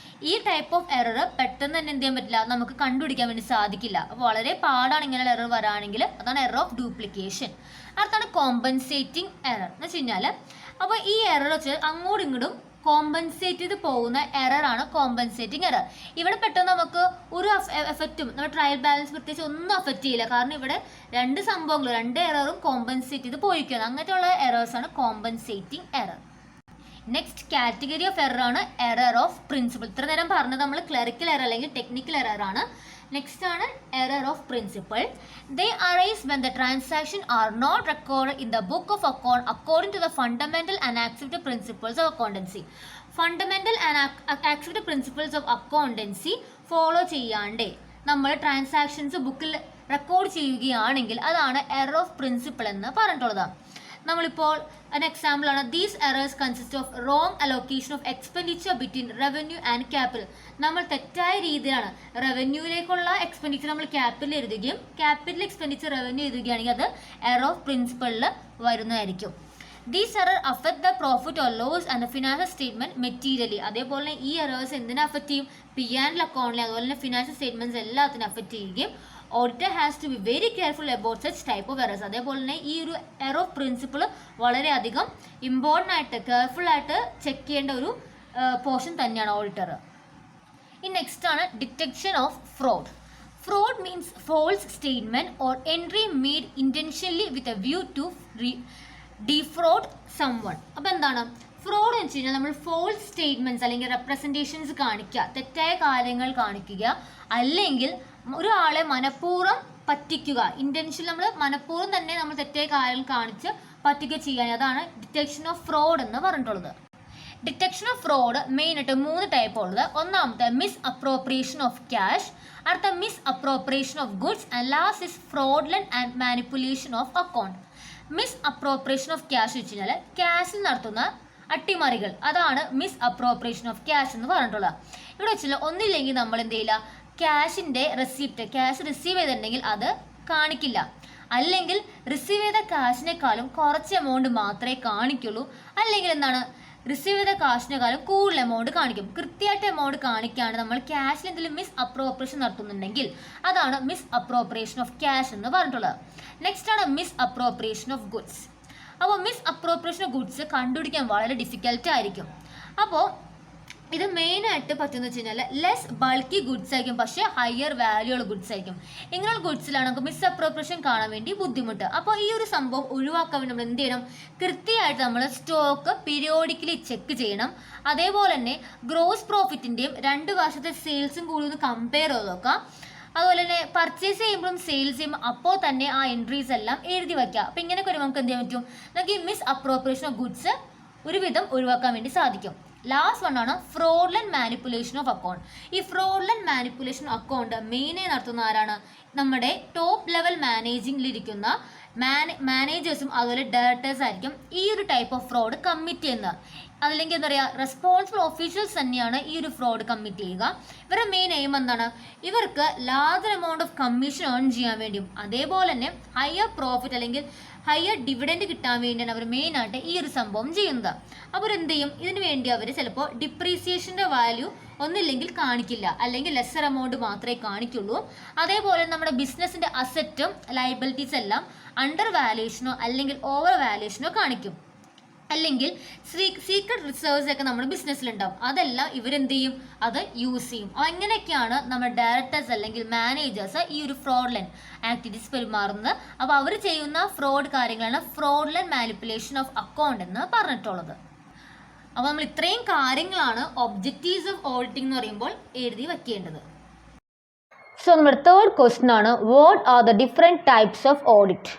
ഈ ടൈപ്പ് ഓഫ് എറർ പെട്ടെന്ന് തന്നെ എന്ത് ചെയ്യാൻ പറ്റില്ല, നമുക്ക് കണ്ടുപിടിക്കാൻ വേണ്ടി സാധിക്കില്ല. അപ്പോൾ വളരെ പാടാണ് ഇങ്ങനെ എറർ വരാണെങ്കിൽ, അതാണ് എറർ ഓഫ് ഡ്യൂപ്ലിക്കേഷൻ. അടുത്താണ് കോമ്പൻസേറ്റിംഗ് എറർ. എന്ന് വെച്ച് കഴിഞ്ഞാൽ അപ്പോൾ ഈ എറർ വെച്ച് അങ്ങോട്ടും ഇങ്ങോട്ടും കോമ്പൻസേറ്റ് ചെയ്ത് പോകുന്ന എററാണ് കോമ്പൻസേറ്റിംഗ് എറർ. ഇവിടെ പെട്ടെന്ന് നമുക്ക് ഒരു എഫക്റ്റും നമ്മുടെ ട്രയൽ ബാലൻസ് പ്രത്യേകിച്ച് ഒന്നും അഫക്റ്റ് ചെയ്യില്ല, കാരണം ഇവിടെ രണ്ട് സംഭവങ്ങൾ, രണ്ട് എററും കോമ്പൻസേറ്റ് ചെയ്ത് പോയിരിക്കുന്നത്. അങ്ങനത്തെയുള്ള എറേഴ്സാണ് compensating error. Next category of error ആണ് എറർ ഓഫ് പ്രിൻസിപ്പിൾ. ഇത്ര നേരം പറഞ്ഞത് നമ്മൾ ക്ലറിക്കൽ എറർ അല്ലെങ്കിൽ ടെക്നിക്കൽ എറർ ആണ്. നെക്സ്റ്റ് ആണ് error of principle. They arise when the transaction are not record in the book of account according to the fundamental and accepted principles of accountancy. Fundamental and accepted principles of accountancy follow ചെയ്യാണ്ടേ നമ്മൾ transactions ബുക്കിൽ record ചെയ്യുകയാണെങ്കിൽ അതാണ് error of principle എന്ന് പറഞ്ഞിട്ടുള്ളത്. നമ്മളിപ്പോൾ example ആണ് these errors consist of wrong allocation of expenditure between revenue and capital. നമ്മൾ തെറ്റായ രീതിയിലാണ് റവന്യൂയിലേക്കുള്ള എക്സ്പെൻഡിച്ചർ നമ്മൾ ക്യാപിറ്റൽ എഴുതുകയും ക്യാപിറ്റൽ എക്സ്പെൻഡിച്ചർ റവന്യൂ എഴുതുകയാണെങ്കിൽ അത് എറർ ഓഫ് പ്രിൻസിപ്പളിൽ വരുന്നതായിരിക്കും. These error affect the profit or loss and the financial statement materially. അതേപോലെ തന്നെ ഈ എറേഴ്സ് എന്തിനെ അഫക്ട് ചെയ്യും? പി ആൻഡ് എൽ അക്കൗണ്ടിലെ അതുപോലെ തന്നെ ഫിനാൻഷ്യൽ സ്റ്റേറ്റ്മെന്റ്സ് എല്ലാത്തിനും അഫക്ട് ചെയ്യുകയും auditor has to be very careful about such type of errors. അതേപോലെ തന്നെ ഈ ഒരു എറർ ഓഫ് പ്രിൻസിപ്പിൾ വളരെയധികം ഇമ്പോർട്ടൻ്റ് ആയിട്ട് കെയർഫുൾ ആയിട്ട് ചെക്ക് ചെയ്യേണ്ട ഒരു പോർഷൻ തന്നെയാണ് ഓഡിറ്റർ. ഈ നെക്സ്റ്റ് ആണ് detection of fraud. Fraud means false statement or entry made intentionally with a view to defraud someone. അപ്പോൾ എന്താണ് ഫ്രോഡ് എന്ന് വെച്ച് കഴിഞ്ഞാൽ നമ്മൾ ഫോൾസ് സ്റ്റേറ്റ്മെന്റ്സ് അല്ലെങ്കിൽ റെപ്രസെൻറ്റേഷൻസ് കാണിക്കുക, തെറ്റായ കാര്യങ്ങൾ കാണിക്കുക, അല്ലെങ്കിൽ ഒരാളെ മനഃപൂർവ്വം പറ്റിക്കുക, ഇന്റൻഷൻ നമ്മൾ മനഃപൂർവ്വം തന്നെ നമ്മൾ തെറ്റായ കാര്യങ്ങൾ കാണിച്ച് പറ്റിക്കുക ചെയ്യാൻ, അതാണ് ഡിറ്റക്ഷൻ ഓഫ് ഫ്രോഡ് എന്ന് പറഞ്ഞിട്ടുള്ളത്. ഡിറ്റക്ഷൻ ഓഫ് ഫ്രോഡ് മെയിൻ ആയിട്ട് 3 ടൈപ്പ് ഉള്ളത്. ഒന്നാമത്തെ മിസ് അപ്രോപ്രിയേഷൻ ഓഫ് ക്യാഷ്, അടുത്ത misappropriation of goods, and last is fraudulent and manipulation of account. Misappropriation of cash വെച്ച് കഴിഞ്ഞാൽ ക്യാഷിൽ നടത്തുന്ന അട്ടിമറികൾ, അതാണ് മിസ് അപ്രോപ്രിയേഷൻ ഓഫ് ക്യാഷ് എന്ന് പറഞ്ഞിട്ടുള്ളത്. ഇവിടെ വെച്ചാൽ ഒന്നില്ലെങ്കിൽ നമ്മൾ എന്ത് ചെയ്യില്ല, ക്യാഷിൻ്റെ റെസിപ്റ്റ്, ക്യാഷ് റിസീവ് ചെയ്തിട്ടുണ്ടെങ്കിൽ അത് കാണിക്കില്ല, അല്ലെങ്കിൽ റിസീവ് ചെയ്ത ക്യാഷിനേക്കാളും കുറച്ച് എമൗണ്ട് മാത്രമേ കാണിക്കുള്ളൂ, അല്ലെങ്കിൽ എന്താണ് റിസീവ് ചെയ്ത കാശിനേക്കാളും കൂടുതൽ എമൗണ്ട് കാണിക്കും. കൃത്യമായിട്ട് എമൗണ്ട് കാണിക്കുകയാണ് നമ്മൾ ക്യാഷിൽ എന്തെങ്കിലും മിസ് അപ്രോപ്രിയേഷൻ നടത്തുന്നുണ്ടെങ്കിൽ അതാണ് മിസ് അപ്രോപ്രിയേഷൻ ഓഫ് ക്യാഷ് എന്ന് പറഞ്ഞിട്ടുള്ളത്. നെക്സ്റ്റ് ആണ് മിസ് അപ്രോപ്രിയേഷൻ ഓഫ് ഗുഡ്സ്. അപ്പോൾ മിസ് അപ്രോപ്രിയേഷൻ ഓഫ് ഗുഡ്സ് കണ്ടുപിടിക്കാൻ വളരെ ഡിഫിക്കൽട്ട് ആയിരിക്കും. അപ്പോൾ ഇത് മെയിനായിട്ട് പറ്റുമെന്ന് വെച്ച് കഴിഞ്ഞാൽ ലെസ് ബൾക്കി ഗുഡ്സ് ആയിരിക്കും, പക്ഷേ ഹയർ വാല്യൂ ഉള്ള ഗുഡ്സ് ആയിരിക്കും. ഇങ്ങനെയുള്ള ഗുഡ്സിലാണ് നമുക്ക് മിസ് അപ്രോപ്രിയേഷൻ കാണാൻ വേണ്ടി ബുദ്ധിമുട്ട്. അപ്പോൾ ഈ ഒരു സംഭവം ഒഴിവാക്കാൻ വേണ്ടി നമ്മൾ എന്ത് ചെയ്യണം, കൃത്യമായിട്ട് നമ്മൾ സ്റ്റോക്ക് പീരിയോഡിക്കലി ചെക്ക് ചെയ്യണം. അതേപോലെ തന്നെ ഗ്രോസ് പ്രോഫിറ്റിൻ്റെയും 2 വർഷത്തെ സെയിൽസും കൂടി ഒന്ന് കമ്പയർ ചെയ്ത് നോക്കാം. അതുപോലെ തന്നെ പർച്ചേസ് ചെയ്യുമ്പോഴും സെയിൽസ് ചെയ്യുമ്പോൾ അപ്പോൾ തന്നെ ആ എൻട്രീസ് എല്ലാം എഴുതി വയ്ക്കുക. അപ്പോൾ ഇങ്ങനെയൊക്കെ വരുമ്പോൾ നമുക്ക് എന്ത് ചെയ്യാൻ പറ്റും, നമുക്ക് ഈ മിസ് അപ്രോപ്രിയേഷൻ ഓഫ് ഗുഡ്സ് ഒരുവിധം ഒഴിവാക്കാൻ വേണ്ടി സാധിക്കും. ലാസ്റ്റ് വൺ ആണ് ഫ്രോഡ്ലന്റ് മാനിപ്പുലേഷൻ ഓഫ് അക്കൗണ്ട്. ഈ ഫ്രോഡ്ലന്റ് മാനിപ്പുലേഷൻ അക്കൗണ്ട് മെയിനായി നടത്തുന്ന ആരാണ്, നമ്മുടെ ടോപ്പ് ലെവൽ മാനേജിങ്ങിലിരിക്കുന്ന മാനേജേഴ്സും അതുപോലെ ഡയറക്ടേഴ്സ് ആയിരിക്കും ഈ ഒരു ടൈപ്പ് ഓഫ് ഫ്രോഡ് കമ്മിറ്റ് ചെയ്യുന്നത്. അല്ലെങ്കിൽ എന്താ പറയുക, റെസ്പോൺസിബിൾ ഓഫീഷ്യൽസ് തന്നെയാണ് ഈ ഒരു ഫ്രോഡ് കമ്മിറ്റ് ചെയ്യുക. ഇവരുടെ മെയിൻ എയിം എന്താണ്, ഇവർക്ക് larger amount of commission earn ചെയ്യാൻ വേണ്ടിയും അതേപോലെ തന്നെ ഹയർ പ്രോഫിറ്റ് അല്ലെങ്കിൽ ഹയർ ഡിവിഡൻഡ് കിട്ടാൻ വേണ്ടിയാണ് അവർ മെയിനായിട്ട് ഈ ഒരു സംഭവം ചെയ്യുന്നത്. അപ്പോൾ എന്ത് ചെയ്യും, ഇതിനു വേണ്ടി അവർ ചിലപ്പോൾ ഡിപ്രീസിയേഷൻ്റെ വാല്യൂ ഒന്നില്ലെങ്കിൽ കാണിക്കില്ല, അല്ലെങ്കിൽ ലെസ്സർ എമൗണ്ട് മാത്രമേ കാണിക്കുള്ളൂ. അതേപോലെ നമ്മുടെ ബിസിനസ്സിൻ്റെ അസറ്റും ലയബിലിറ്റീസ് എല്ലാം അണ്ടർ വാല്യൂഷനോ അല്ലെങ്കിൽ ഓവർ വാല്യൂഷനോ കാണിക്കും. അല്ലെങ്കിൽ സീക്രട്ട് റിസർവ്സ് ഒക്കെ നമ്മുടെ ബിസിനസ്സിലുണ്ടാവും, അതെല്ലാം ഇവരെന്ത് ചെയ്യും, അത് യൂസ് ചെയ്യും. അങ്ങനെയൊക്കെയാണ് നമ്മുടെ ഡയറക്ടേഴ്സ് അല്ലെങ്കിൽ മാനേജേഴ്സ് ഈ ഒരു ഫ്രോഡ്ലന്റ് ആക്ടിവിറ്റീസ് പെരുമാറുന്നത്. അപ്പോൾ അവർ ചെയ്യുന്ന ഫ്രോഡ് കാര്യങ്ങളാണ് ഫ്രോഡ്ലന്റ് മാനിപ്പുലേഷൻ ഓഫ് അക്കൗണ്ട് എന്ന് പറഞ്ഞിട്ടുള്ളത്. അപ്പോൾ നമ്മൾ ഇത്രയും കാര്യങ്ങളാണ് ഒബ്ജക്റ്റീവ്സ് ഓഫ് ഓഡിറ്റിംഗ് എന്ന് പറയുമ്പോൾ എഴുതി വെക്കേണ്ടത്. സോ നമ്മുടെ തേർഡ് ക്വസ്റ്റ്യൻ ആണ്, what are the different types of audit.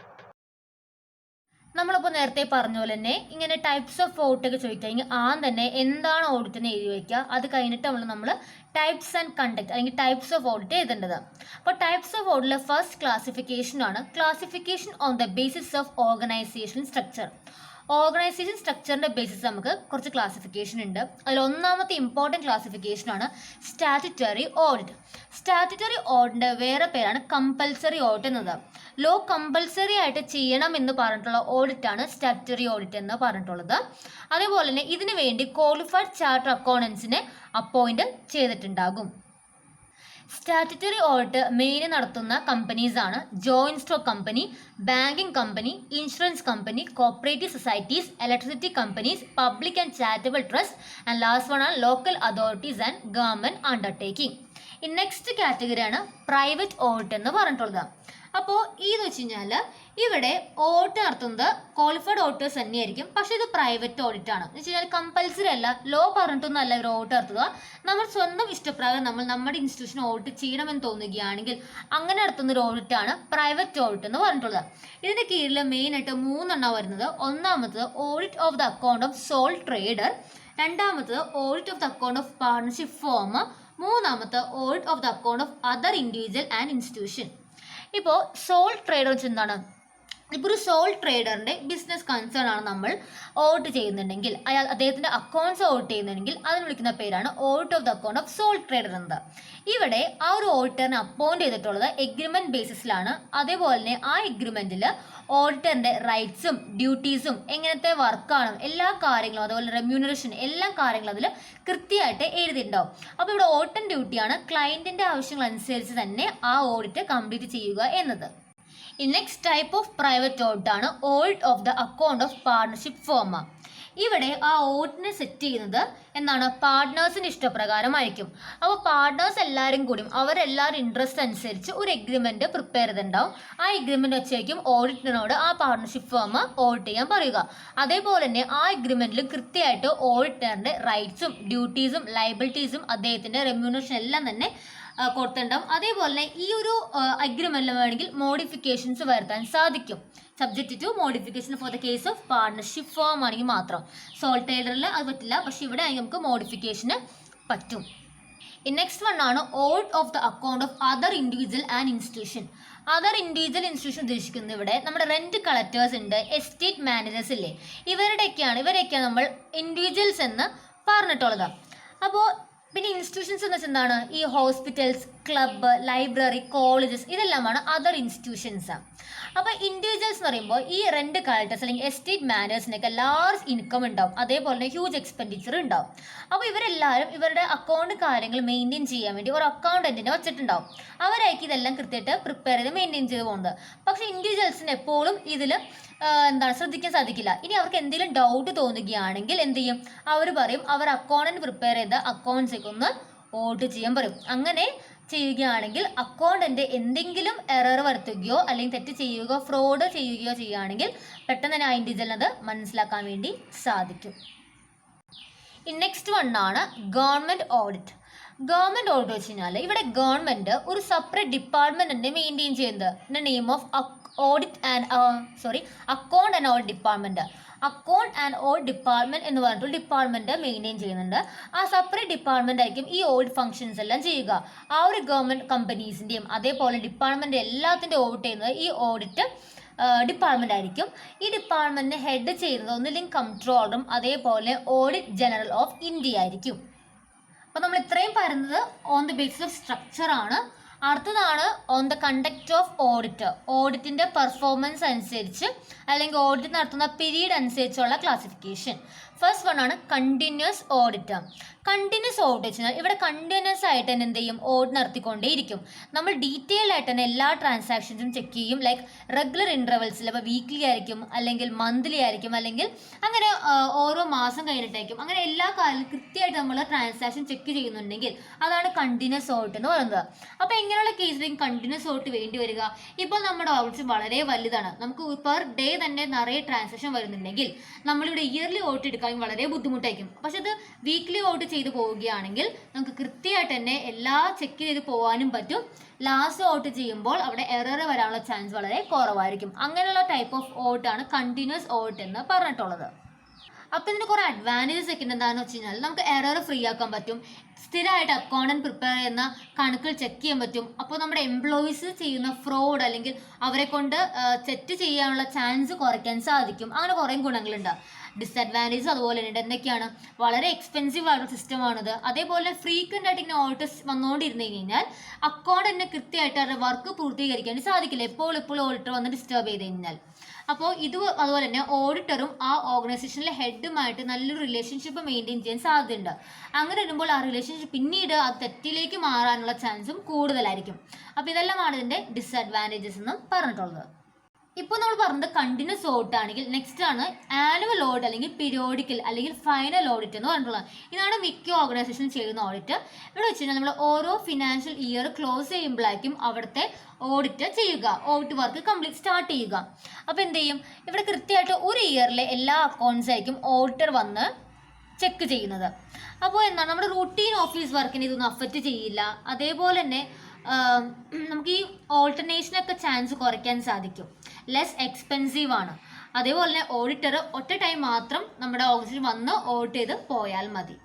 നമ്മളിപ്പോൾ നേരത്തെ പറഞ്ഞ പോലെ തന്നെ ഇങ്ങനെ ടൈപ്സ് ഓഫ് ഓഡിറ്റൊക്കെ ചോദിക്കുകയാണെങ്കിൽ ആദ്യം തന്നെ എന്താണ് ഓഡിറ്റ് എന്ന് എഴുതി വയ്ക്കുക. അത് കഴിഞ്ഞിട്ട് നമ്മൾ ടൈപ്സ് ആൻഡ് കണ്ടക്ട് അല്ലെങ്കിൽ ടൈപ്സ് ഓഫ് ഓഡിറ്റ് എഴുതേണ്ടത്. അപ്പോൾ ടൈപ്സ് ഓഫ് ഓഡിറ്റിലെ ഫസ്റ്റ് ക്ലാസിഫിക്കേഷൻ ആണ് classification on the basis of organisation structure. Organisation സ്ട്രക്ചറിൻ്റെ ബേസിസ് നമുക്ക് കുറച്ച് ക്ലാസിഫിക്കേഷൻ ഉണ്ട്. അതിൽ ഒന്നാമത്തെ ഇമ്പോർട്ടൻറ്റ് ക്ലാസിഫിക്കേഷൻ ആണ് സ്റ്റാറ്റ്യൂട്ടറി ഓഡിറ്റ്. സ്റ്റാറ്റ്യൂട്ടറി ഓഡിറ്റിൻ്റെ വേറെ പേരാണ് കമ്പൽസറി ഓഡിറ്റ് എന്നത്. ലോ കമ്പൽസറി ആയിട്ട് ചെയ്യണം എന്ന് പറഞ്ഞിട്ടുള്ള ഓഡിറ്റാണ് സ്റ്റാറ്റ്യൂട്ടറി ഓഡിറ്റ് എന്ന് പറഞ്ഞിട്ടുള്ളത്. അതേപോലെ തന്നെ ഇതിനു വേണ്ടി ക്വാളിഫൈഡ് ചാർട്ടർ അക്കൗണ്ടൻസിനെ അപ്പോയിൻറ്റ് ചെയ്തിട്ടുണ്ടാകും. സ്റ്റാറ്റ്യൂട്ടറി ഓഡിറ്റ് മെയിൻ നടത്തുന്ന കമ്പനീസ് ആണ് joint stock company, banking company, insurance company, cooperative societies, electricity companies, public and charitable trust, and last one ആണ് local authorities and government undertaking. ഈ നെക്സ്റ്റ് കാറ്റഗറിയാണ് private audit എന്ന് പറഞ്ഞിട്ടുള്ളത്. അപ്പോൾ ഇതെന്ന് വെച്ച് കഴിഞ്ഞാൽ ഇവിടെ ഓഡിറ്റ് നടത്തുന്നത് ക്വാളിഫൈഡ് ഓഡിറ്റേഴ്സ് തന്നെയായിരിക്കും, പക്ഷേ ഇത് പ്രൈവറ്റ് ഓഡിറ്റ് ആണ്. എന്ന് വെച്ച് കഴിഞ്ഞാൽ കമ്പൽസറി അല്ല, ലോ പറഞ്ഞിട്ടൊന്നും അല്ല ഇവർ ഓഡിറ്റ് നടത്തുക. നമ്മൾ സ്വന്തം ഇഷ്ടപ്രകാരം നമ്മുടെ ഇൻസ്റ്റിറ്റ്യൂഷൻ ഓഡിറ്റ് ചെയ്യണമെന്ന് തോന്നുകയാണെങ്കിൽ അങ്ങനെ നടത്തുന്ന ഒരു ഓഡിറ്റാണ് പ്രൈവറ്റ് ഓഡിറ്റ് എന്ന് പറഞ്ഞിട്ടുള്ളത്. ഇതിൻ്റെ കീഴിൽ മെയിനായിട്ട് 3 എണ്ണം വരുന്നത്. ഒന്നാമത്തത് audit of the account of sole trader, രണ്ടാമത്തത് audit of the account of partnership firm, മൂന്നാമത്തെ audit of the account of other individual and institution. ഇപ്പോൾ സോൾ ട്രേഡർ വെച്ച് എന്താണ്, ഇപ്പോൾ ഒരു സോൾ ട്രേഡറിൻ്റെ ബിസിനസ് കൺസേൺ ആണ് നമ്മൾ ഓഡിറ്റ് ചെയ്യുന്നുണ്ടെങ്കിൽ, അദ്ദേഹത്തിൻ്റെ അക്കൗണ്ട്സ് ഓഡിറ്റ് ചെയ്യുന്നുണ്ടെങ്കിൽ അതിന് വിളിക്കുന്ന പേരാണ് audit of the account of sole trader എന്നത്. ഇവിടെ ആ ഒരു ഓഡിറ്ററിനെ അപ്പോയിന്റ് ചെയ്തിട്ടുള്ളത് എഗ്രിമെന്റ് ബേസിസിലാണ്. അതേപോലെ തന്നെ ആ എഗ്രിമെന്റിൽ ഓഡിറ്ററിന്റെ റൈറ്റ്സും ഡ്യൂട്ടീസും എങ്ങനത്തെ വർക്കാണ് എല്ലാ കാര്യങ്ങളും, അതുപോലെ റെമ്യൂണറേഷൻ എല്ലാ കാര്യങ്ങളും അതിൽ കൃത്യമായിട്ട് എഴുതിയിട്ടുണ്ടാവും. അപ്പോൾ ഇവിടെ ഓഡിറ്റ് ഡ്യൂട്ടിയാണ് ക്ലയന്റിന്റെ ആവശ്യങ്ങൾ അനുസരിച്ച് തന്നെ ആ ഓഡിറ്റ് കംപ്ലീറ്റ് ചെയ്യുക എന്നത്. Next type of private audit ആണ് audit of the account of partnership firm. ഇവിടെ ആ ഓഡിറ്റിനെ സെറ്റ് ചെയ്യുന്നത് എന്താണ്, പാർട്ട്നേഴ്സിൻ്റെ ഇഷ്ടപ്രകാരമായിരിക്കും. അപ്പോൾ പാർട്ട്നേഴ്സ് എല്ലാവരും കൂടിയും അവരെല്ലാവരും ഇൻട്രസ്റ്റ് അനുസരിച്ച് ഒരു എഗ്രിമെൻറ്റ് പ്രിപ്പയർ ചെയ്തിട്ടുണ്ടാവും. ആ എഗ്രിമെൻറ്റ് വെച്ചായിരിക്കും ഓഡിറ്ററിനോട് ആ പാർട്ണർഷിപ്പ് ഫേം ഓഡിറ്റ് ചെയ്യാൻ പറയുക. അതേപോലെ തന്നെ ആ എഗ്രിമെൻറ്റിൽ കൃത്യമായിട്ട് ഓഡിറ്ററിൻ്റെ റൈറ്റ്സും ഡ്യൂട്ടീസും ലയബിലിറ്റീസും അദ്ദേഹത്തിൻ്റെ റെമ്യൂണറേഷൻ എല്ലാം തന്നെ കൊടുത്തിട്ടുണ്ടാവും. അതേപോലെ തന്നെ ഈ ഒരു അഗ്രിമെന്റിൽ വേണമെങ്കിൽ മോഡിഫിക്കേഷൻസ് വരുത്താൻ സാധിക്കും, subject to modification for the case of partnership firm ആണെങ്കിൽ മാത്രം. സോൾ ട്രേഡറിൽ അത് പറ്റില്ല, പക്ഷെ ഇവിടെ നമുക്ക് മോഡിഫിക്കേഷന് പറ്റും. നെക്സ്റ്റ് വൺ ആണ് audit of the account of other individual and institution. Other individual institution ഉദ്ദേശിക്കുന്നത് ഇവിടെ നമ്മുടെ റെന്റ് കളക്ടേഴ്സ് ഉണ്ട്, എസ്റ്റേറ്റ് മാനേജേഴ്സ് ഇല്ലേ, ഇവരെയൊക്കെയാണ് നമ്മൾ ഇൻഡിവിജ്വൽസ് എന്ന് പറഞ്ഞിട്ടുള്ളത്. അപ്പോൾ പിന്നെ ഇൻസ്റ്റിറ്റ്യൂഷൻസ് എന്ന് വെച്ചാൽ എന്താണ്, ഈ ഹോസ്പിറ്റൽസ്, ക്ലബ്ബ്, ലൈബ്രറി, കോളേജസ് ഇതെല്ലാമാണ് അതർ ഇൻസ്റ്റിറ്റ്യൂഷൻസ്. അപ്പോൾ ഇൻഡിവിജ്വൽസ് എന്ന് പറയുമ്പോൾ ഈ റെന്റ് കളക്ടേഴ്സ് അല്ലെങ്കിൽ എസ്റ്റേറ്റ് മാനേജേഴ്സിനൊക്കെ ലാർജ് ഇൻകം ഉണ്ടാവും, അതേപോലെ തന്നെ ഹ്യൂജ് എക്സ്പെൻഡിച്ചർ ഉണ്ടാവും. അപ്പോൾ ഇവരെല്ലാവരും ഇവരുടെ അക്കൗണ്ട് കാര്യങ്ങൾ മെയിൻറ്റെയിൻ ചെയ്യാൻ വേണ്ടി ഒരു അക്കൗണ്ടന്റിനെ വെച്ചിട്ടുണ്ടാവും. അവരായിരിക്കും ഇതെല്ലാം കൃത്യമായിട്ട് പ്രിപ്പയർ ചെയ്ത് മെയിൻറ്റെയിൻ ചെയ്ത് പോകുന്നത്. പക്ഷേ ഇൻഡിവിജ്വൽസിന് എപ്പോഴും ഇതിൽ ശ്രദ്ധിക്കാൻ സാധിക്കില്ല. ഇനി അവർക്ക് എന്തെങ്കിലും ഡൗട്ട് തോന്നുകയാണെങ്കിൽ എന്ത് ചെയ്യും, അവർ പറയും അവർ അക്കൗണ്ടന്റ് പ്രിപ്പയർ ചെയ്ത അക്കൗണ്ട്സൊക്കെ ഒന്ന് ഓഡിറ്റ് ചെയ്യാൻ പറയും. അങ്ങനെ ചെയ്യുകയാണെങ്കിൽ അക്കൗണ്ടന്റ് എന്തെങ്കിലും എറർ വരുത്തുകയോ അല്ലെങ്കിൽ തെറ്റ് ചെയ്യുകയോ ഫ്രോഡ് ചെയ്യുകയോ ചെയ്യുകയാണെങ്കിൽ പെട്ടെന്ന് തന്നെ ആ ഇൻഡിവിജ്വലിനത് മനസ്സിലാക്കാൻ വേണ്ടി സാധിക്കും. നെക്സ്റ്റ് വൺ ആണ് ഗവൺമെന്റ് ഓഡിറ്റ്. ഗവൺമെന്റ് ഓഡിറ്റ് വെച്ച് കഴിഞ്ഞാൽ ഇവിടെ ഗവൺമെന്റ് ഒരു സെപ്പറേറ്റ് ഡിപ്പാർട്ട്മെന്റ് തന്നെ മെയിൻറ്റെയിൻ ചെയ്യുന്നത് name of audit and account and audit department. Account and audit department എന്ന് പറഞ്ഞിട്ട് ഡിപ്പാർട്ട്മെന്റ് മെയിൻറ്റെയിൻ ചെയ്യുന്നുണ്ട്. ആ സെപ്പറേറ്റ് ഡിപ്പാർട്ട്മെന്റ് ആയിരിക്കും ഈ ഓഡിറ്റ് ഫംഗ്ഷൻസ് എല്ലാം ചെയ്യുക. ആ ഒരു ഗവൺമെന്റ് കമ്പനീസിന്റെയും അതേപോലെ ഡിപ്പാർട്ട്മെന്റ് എല്ലാത്തിൻ്റെ ഓഡിറ്റ് ചെയ്യുന്നത് ഈ ഓഡിറ്റ് ഡിപ്പാർട്ട്മെന്റ് ആയിരിക്കും. ഈ ഡിപ്പാർട്ട്മെന്റിനെ ഹെഡ് ചെയ്യുന്നത് ഒന്നില്ലെങ്കിൽ കംട്രോളറും അതേപോലെ ഓഡിറ്റ് ജനറൽ ഓഫ് ഇന്ത്യ ആയിരിക്കും. അപ്പോൾ നമ്മൾ ഇത്രയും പറയുന്നത് on the basis of structure ആണ്. അടുത്തതാണ് on the conduct of audit. ഓഡിറ്റിൻ്റെ പെർഫോമൻസ് അനുസരിച്ച് അല്ലെങ്കിൽ ഓഡിറ്റ് നടത്തുന്ന പീരീഡ് അനുസരിച്ചുള്ള ക്ലാസിഫിക്കേഷൻ. ഫസ്റ്റ് വൺ ആണ് കണ്ടിന്യൂസ് ഓഡിറ്റ്. കണ്ടിന്യൂസ് ഓഡിറ്റ് വെച്ചാൽ ഇവിടെ കണ്ടിന്യൂസ് ആയിട്ട് തന്നെ എന്ത് ചെയ്യും, ഓഡിറ്റ് നടത്തിക്കൊണ്ടേയിരിക്കും. നമ്മൾ ഡീറ്റെയിൽ ആയിട്ട് തന്നെ എല്ലാ ട്രാൻസാക്ഷൻസും ചെക്ക് ചെയ്യും. ലൈക്ക് റെഗുലർ ഇൻ്റർവെൽസിൽ, അപ്പോൾ വീക്ക്ലി ആയിരിക്കും അല്ലെങ്കിൽ മന്ത്ലി ആയിരിക്കും അല്ലെങ്കിൽ അങ്ങനെ ഓരോ മാസം കഴിഞ്ഞിട്ടായിരിക്കും. അങ്ങനെ എല്ലാ കാലവും കൃത്യമായിട്ട് നമ്മൾ ട്രാൻസാക്ഷൻ ചെക്ക് ചെയ്യുന്നുണ്ടെങ്കിൽ അതാണ് കണ്ടിന്യൂസ് ഓഡിറ്റ് എന്ന് പറയുന്നത്. അപ്പോൾ എങ്ങനെയുള്ള കേസിലേക്കും കണ്ടിന്യൂസ് ഓഡിറ്റ് വേണ്ടി വരിക, ഇപ്പോൾ നമ്മുടെ ഓഡിറ്റ് വളരെ വലുതാണ്, നമുക്ക് പെർ ഡേ തന്നെ നിറയെ ട്രാൻസാക്ഷൻ വരുന്നുണ്ടെങ്കിൽ നമ്മളിവിടെ ഇയർലി ഓഡിറ്റ് എടുക്കാൻ വളരെ ബുദ്ധിമുട്ടായിരിക്കും. പക്ഷെ അത് വീക്ക്ലി ഓഡിറ്റ് ചെയ്ത് പോവുകയാണെങ്കിൽ നമുക്ക് കൃത്യമായിട്ട് തന്നെ എല്ലാ ചെക്ക് ചെയ്ത് പോകാനും പറ്റും. ലാസ്റ്റ് ഓഡിറ്റ് ചെയ്യുമ്പോൾ അവിടെ എറർ വരാനുള്ള ചാൻസ് വളരെ കുറവായിരിക്കും. അങ്ങനെയുള്ള ടൈപ്പ് ഓഫ് ഓഡിറ്റ് ആണ് കണ്ടിന്യൂസ് ഓഡിറ്റ് എന്ന് പറഞ്ഞിട്ടുള്ളത്. അപ്പോൾ ഇതിന് കുറേ അഡ്വാൻറ്റേജസ് ഒക്കെ എന്താണെന്ന് വെച്ച് കഴിഞ്ഞാൽ നമുക്ക് എറർ ഫ്രീ ആക്കാൻ പറ്റും. സ്ഥിരമായിട്ട് അക്കൗണ്ടന്റ് പ്രിപ്പയർ ചെയ്യുന്ന കണക്കുകൾ ചെക്ക് ചെയ്യാൻ പറ്റും. അപ്പോൾ നമ്മുടെ എംപ്ലോയീസ് ചെയ്യുന്ന ഫ്രോഡ് അല്ലെങ്കിൽ അവരെ കൊണ്ട് തെറ്റ് ചെയ്യാനുള്ള ചാൻസ് കുറയ്ക്കാൻ സാധിക്കും. അങ്ങനെ കുറേ ഗുണങ്ങളുണ്ട്. ഡിസഡ്വാൻറ്റേജസ് അതുപോലെ ഉണ്ട്. എന്തൊക്കെയാണ്, വളരെ എക്സ്പെൻസീവ് ആയിട്ടുള്ള സിസ്റ്റമാണിത്. അതേപോലെ ഫ്രീക്വൻ്റ് ആയിട്ട് ഇങ്ങനെ ഓഡിറ്റ് വന്നുകൊണ്ടിരുന്നു കഴിഞ്ഞാൽ അക്കൗണ്ടന്റിന് കൃത്യമായിട്ട് അവരുടെ വർക്ക് പൂർത്തീകരിക്കാൻ സാധിക്കില്ല, എപ്പോഴും ഓഡിറ്റർ വന്ന് ഡിസ്റ്റർബ് ചെയ്ത് കഴിഞ്ഞാൽ. അപ്പോൾ ഇത് അതുപോലെ തന്നെ ഓഡിറ്ററും ആ ഓർഗനൈസേഷനിലെ ഹെഡുമായിട്ട് നല്ലൊരു റിലേഷൻഷിപ്പ് മെയിൻറ്റെയിൻ ചെയ്യാൻ സാധ്യതയുണ്ട്. അങ്ങനെ വരുമ്പോൾ ആ റിലേഷൻഷിപ്പ് പിന്നീട് ആ തെറ്റിലേക്ക് മാറാനുള്ള ചാൻസും കൂടുതലായിരിക്കും. അപ്പോൾ ഇതെല്ലാമാണ് ഇതിൻ്റെ ഡിസഡ്വാൻറ്റേജസ് എന്ന് പറഞ്ഞിട്ടുള്ളത്. ഇപ്പോൾ നമ്മൾ പറഞ്ഞത് കണ്ടിന്യൂസ് ഓഡിറ്റ് ആണെങ്കിൽ നെക്സ്റ്റ് ആണ് ആനുവൽ ഓഡിറ്റ് അല്ലെങ്കിൽ പീരിയോഡിക്കൽ അല്ലെങ്കിൽ ഫൈനൽ ഓഡിറ്റ് എന്ന് പറഞ്ഞിട്ടുള്ളത്. ഇതാണ് മിക്ക ഓർഗനൈസേഷൻ ചെയ്യുന്ന ഓഡിറ്റ്. ഇവിടെ വെച്ച് കഴിഞ്ഞാൽ നമ്മൾ ഓരോ ഫിനാൻഷ്യൽ ഇയർ ക്ലോസ് ചെയ്യുമ്പോഴായിരിക്കും അവിടുത്തെ ഓഡിറ്റ് ചെയ്യുക, ഓഡിറ്റ് വർക്ക് കംപ്ലീറ്റ് സ്റ്റാർട്ട് ചെയ്യുക. അപ്പോൾ എന്ത് ചെയ്യും, ഇവിടെ കൃത്യമായിട്ട് ഒരു ഇയറിലെ എല്ലാ അക്കൗണ്ട്സ് ആയിരിക്കും ഓഡിറ്റർ വന്ന് ചെക്ക് ചെയ്യുന്നത്. അപ്പോൾ എന്താണ് നമ്മുടെ റൂട്ടീൻ ഓഫീസ് വർക്കിനെ ഇതൊന്നും അഫക്റ്റ് ചെയ്യില്ല. അതേപോലെ തന്നെ നമുക്ക് ഈ ഓൾട്ടർനേഷനൊക്കെ ചാൻസ് കുറയ്ക്കാൻ സാധിക്കും, ലെസ് എക്സ്പെൻസീവ് ആണ്. അതേപോലെ തന്നെ ഓഡിറ്റർ ഒറ്റ ടൈം മാത്രം നമ്മുടെ ഓഫീസിൽ വന്ന് ഓഡിറ്റ് ചെയ്ത് പോയാൽ മതി.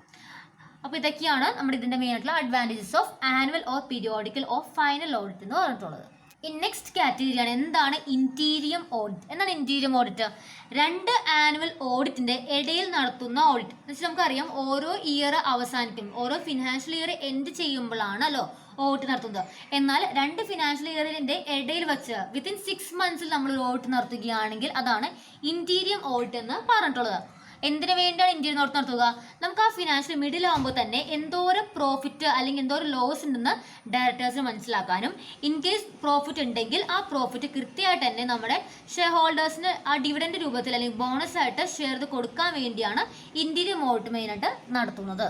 അപ്പോൾ ഇതൊക്കെയാണ് നമ്മുടെ ഇതിൻ്റെ മെയിൻ ആയിട്ടുള്ള advantages of annual or periodical or final audit എന്ന് പറഞ്ഞിട്ടുള്ളത്. നെക്സ്റ്റ് കാറ്റഗറിയാണ് എന്താണ് ഇന്റീരിയം ഓഡിറ്റ്. എന്താണ് ഇന്റീരിയം ഓഡിറ്റ്? 2 ആനുവൽ ഓഡിറ്റിന്റെ ഇടയിൽ നടത്തുന്ന ഓഡിറ്റ് എന്ന് വെച്ചാൽ നമുക്കറിയാം ഓരോ ഇയർ അവസാനിക്കും, ഓരോ ഫിനാൻഷ്യൽ ഇയർ എൻഡ് ചെയ്യുമ്പോഴാണല്ലോ ഓഡിറ്റ് നടത്തുന്നത്. എന്നാൽ 2 ഫിനാൻഷ്യൽ ഇയറിന്റെ ഇടയിൽ വെച്ച് വിത്തിൻ 6 months നമ്മൾ ഒരു ഓഡിറ്റ് നടത്തുകയാണെങ്കിൽ അതാണ് ഇന്റീരിയം ഓഡിറ്റ് എന്ന് പറഞ്ഞിട്ടുള്ളത്. എന്തിനു വേണ്ടിയാണ് ഇന്ത്യയിൽ ഓഡിറ്റ് നടത്തുക? നമുക്ക് ആ ഫിനാൻഷ്യൽ മിഡിൽ ആകുമ്പോൾ തന്നെ എന്തോരം പ്രോഫിറ്റ് അല്ലെങ്കിൽ എന്തോരം ലോസ് ഉണ്ടെന്ന് ഡയറക്ടേഴ്സിന് മനസ്സിലാക്കാനും, ഇൻ കേസ് പ്രോഫിറ്റ് ഉണ്ടെങ്കിൽ ആ പ്രോഫിറ്റ് കൃത്യമായിട്ട് തന്നെ നമ്മുടെ ഷെയർ ഹോൾഡേഴ്സിന് ആ ഡിവിഡൻഡ് രൂപത്തിൽ അല്ലെങ്കിൽ ബോണസ് ആയിട്ട് ഷെയർ ചെയ്ത് കൊടുക്കാൻ വേണ്ടിയാണ് ഇന്റീരിയം ഓഡിറ്റ് മെയിനായിട്ട് നടത്തുന്നത്.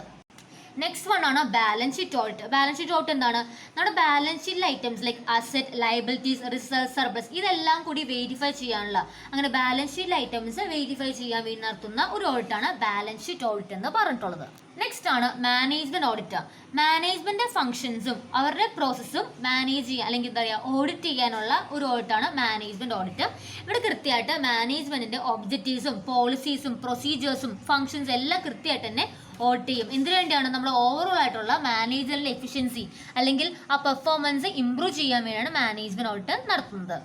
നെക്സ്റ്റ് വൺ ആണ് balance sheet audit. Balance sheet audit എന്താണ്? നമ്മുടെ ബാലൻസ് ഷീറ്റിലെ items like asset, liabilities, reserve, surplus ഇതെല്ലാം കൂടി വെരിഫൈ ചെയ്യാനുള്ള, അങ്ങനെ ബാലൻസ് ഷീറ്റിലെ ഐറ്റംസ് വെരിഫൈ ചെയ്യാൻ വേണ്ടി നടത്തുന്ന ഒരു ഓഡിറ്റാണ് ബാലൻസ് ഷീറ്റ് ഓഡിറ്റ് എന്ന് പറഞ്ഞിട്ടുള്ളത്. നെക്സ്റ്റ് ആണ് മാനേജ്മെന്റ് ഓഡിറ്റ്. മാനേജ്മെന്റ് ഫംഗ്ഷൻസും അവരുടെ പ്രോസസ്സും മാനേജ് ചെയ്യാൻ അല്ലെങ്കിൽ എന്താ പറയുക ഓഡിറ്റ് ചെയ്യാനുള്ള ഒരു ഓഡിറ്റാണ് മാനേജ്മെന്റ് ഓഡിറ്റ്. ഇവിടെ കൃത്യമായിട്ട് മാനേജ്മെന്റിന്റെ ഒബ്ജക്റ്റീവ്സും പോളിസീസും പ്രൊസീജിയേഴ്സും ഫംഗ്ഷൻസും എല്ലാം കൃത്യമായിട്ട് തന്നെ ഓഡിറ്റ് ചെയ്യും. എന്തിനു വേണ്ടിയാണ്? നമ്മൾ ഓവറോൾ ആയിട്ടുള്ള മാനേജറിന്റെ എഫിഷ്യൻസി അല്ലെങ്കിൽ ആ പെർഫോമൻസ് ഇംപ്രൂവ് ചെയ്യാൻ വേണ്ടിയാണ് മാനേജ്മെന്റ് ഓഡിറ്റ് നടത്തുന്നത്.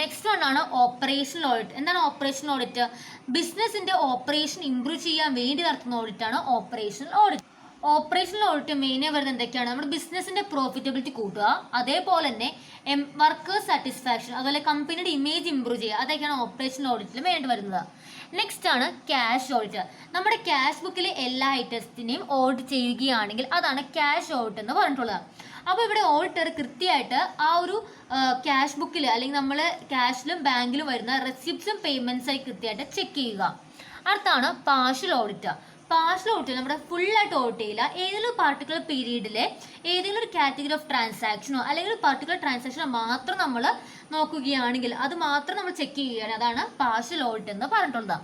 നെക്സ്റ്റ് വൺ ആണ് ഓപ്പറേഷണൽ ഓഡിറ്റ്. എന്താണ് ഓപ്പറേഷണൽ ഓഡിറ്റ്? ബിസിനസിന്റെ ഓപ്പറേഷൻ ഇംപ്രൂവ് ചെയ്യാൻ വേണ്ടി നടത്തുന്ന ഓഡിറ്റാണ് ഓപ്പറേഷണൽ ഓഡിറ്റ്. ഓപ്പറേഷണൽ ഓഡിറ്റ് മെയിനായി വരുന്നത് എന്തൊക്കെയാണ്? നമ്മുടെ ബിസിനസിന്റെ പ്രോഫിറ്റബിലിറ്റി കൂട്ടുക, അതേപോലെ തന്നെ വർക്കേഴ്സ് സാറ്റിസ്ഫാക്ഷൻ, അതുപോലെ കമ്പനിയുടെ ഇമേജ് ഇംപ്രൂവ് ചെയ്യുക, അതൊക്കെയാണ് ഓപ്പറേഷണൽ ഓഡിറ്റിൽ വേണ്ടി വരുന്നത്. നെക്സ്റ്റ് ആണ് ക്യാഷ് ഓഡിറ്റ്. നമ്മുടെ ക്യാഷ് ബുക്കിലെ എല്ലാ ഐറ്റംസിനെയും ഓഡിറ്റ് ചെയ്യുകയാണെങ്കിൽ അതാണ് ക്യാഷ് ഓഡിറ്റ് എന്ന് പറഞ്ഞിട്ടുള്ളത്. അപ്പോൾ ഇവിടെ ഓഡിറ്റർ കൃത്യമായിട്ട് ആ ഒരു ക്യാഷ് ബുക്കിൽ അല്ലെങ്കിൽ നമ്മൾ ക്യാഷിലും ബാങ്കിലും വരുന്ന റെസിപ്റ്റ്സും പേയ്മെൻറ്റ്സായി കൃത്യമായിട്ട് ചെക്ക് ചെയ്യുക. അടുത്താണ് പാർഷ്യൽ ഓഡിറ്റ്. പാർഷ്യൽ ഓഡിറ്റ് നമ്മുടെ ഫുള്ളായിട്ട് ഓഡിറ്റ് ചെയ്യില്ല, ഏതെങ്കിലും പർട്ടിക്കുലർ പീരീഡിലെ ഏതെങ്കിലും ഒരു കാറ്റഗറി ഓഫ് ട്രാൻസാക്ഷനോ അല്ലെങ്കിൽ ഒരു പർട്ടിക്കുലർ ട്രാൻസാക്ഷനോ മാത്രം നമ്മൾ നോക്കുകയാണെങ്കിൽ അത് മാത്രം നമ്മൾ ചെക്ക് ചെയ്യുകയാണ്, അതാണ് പാർഷ്യൽ ഓഡിറ്റ് എന്ന് പറഞ്ഞിട്ടുള്ളത്.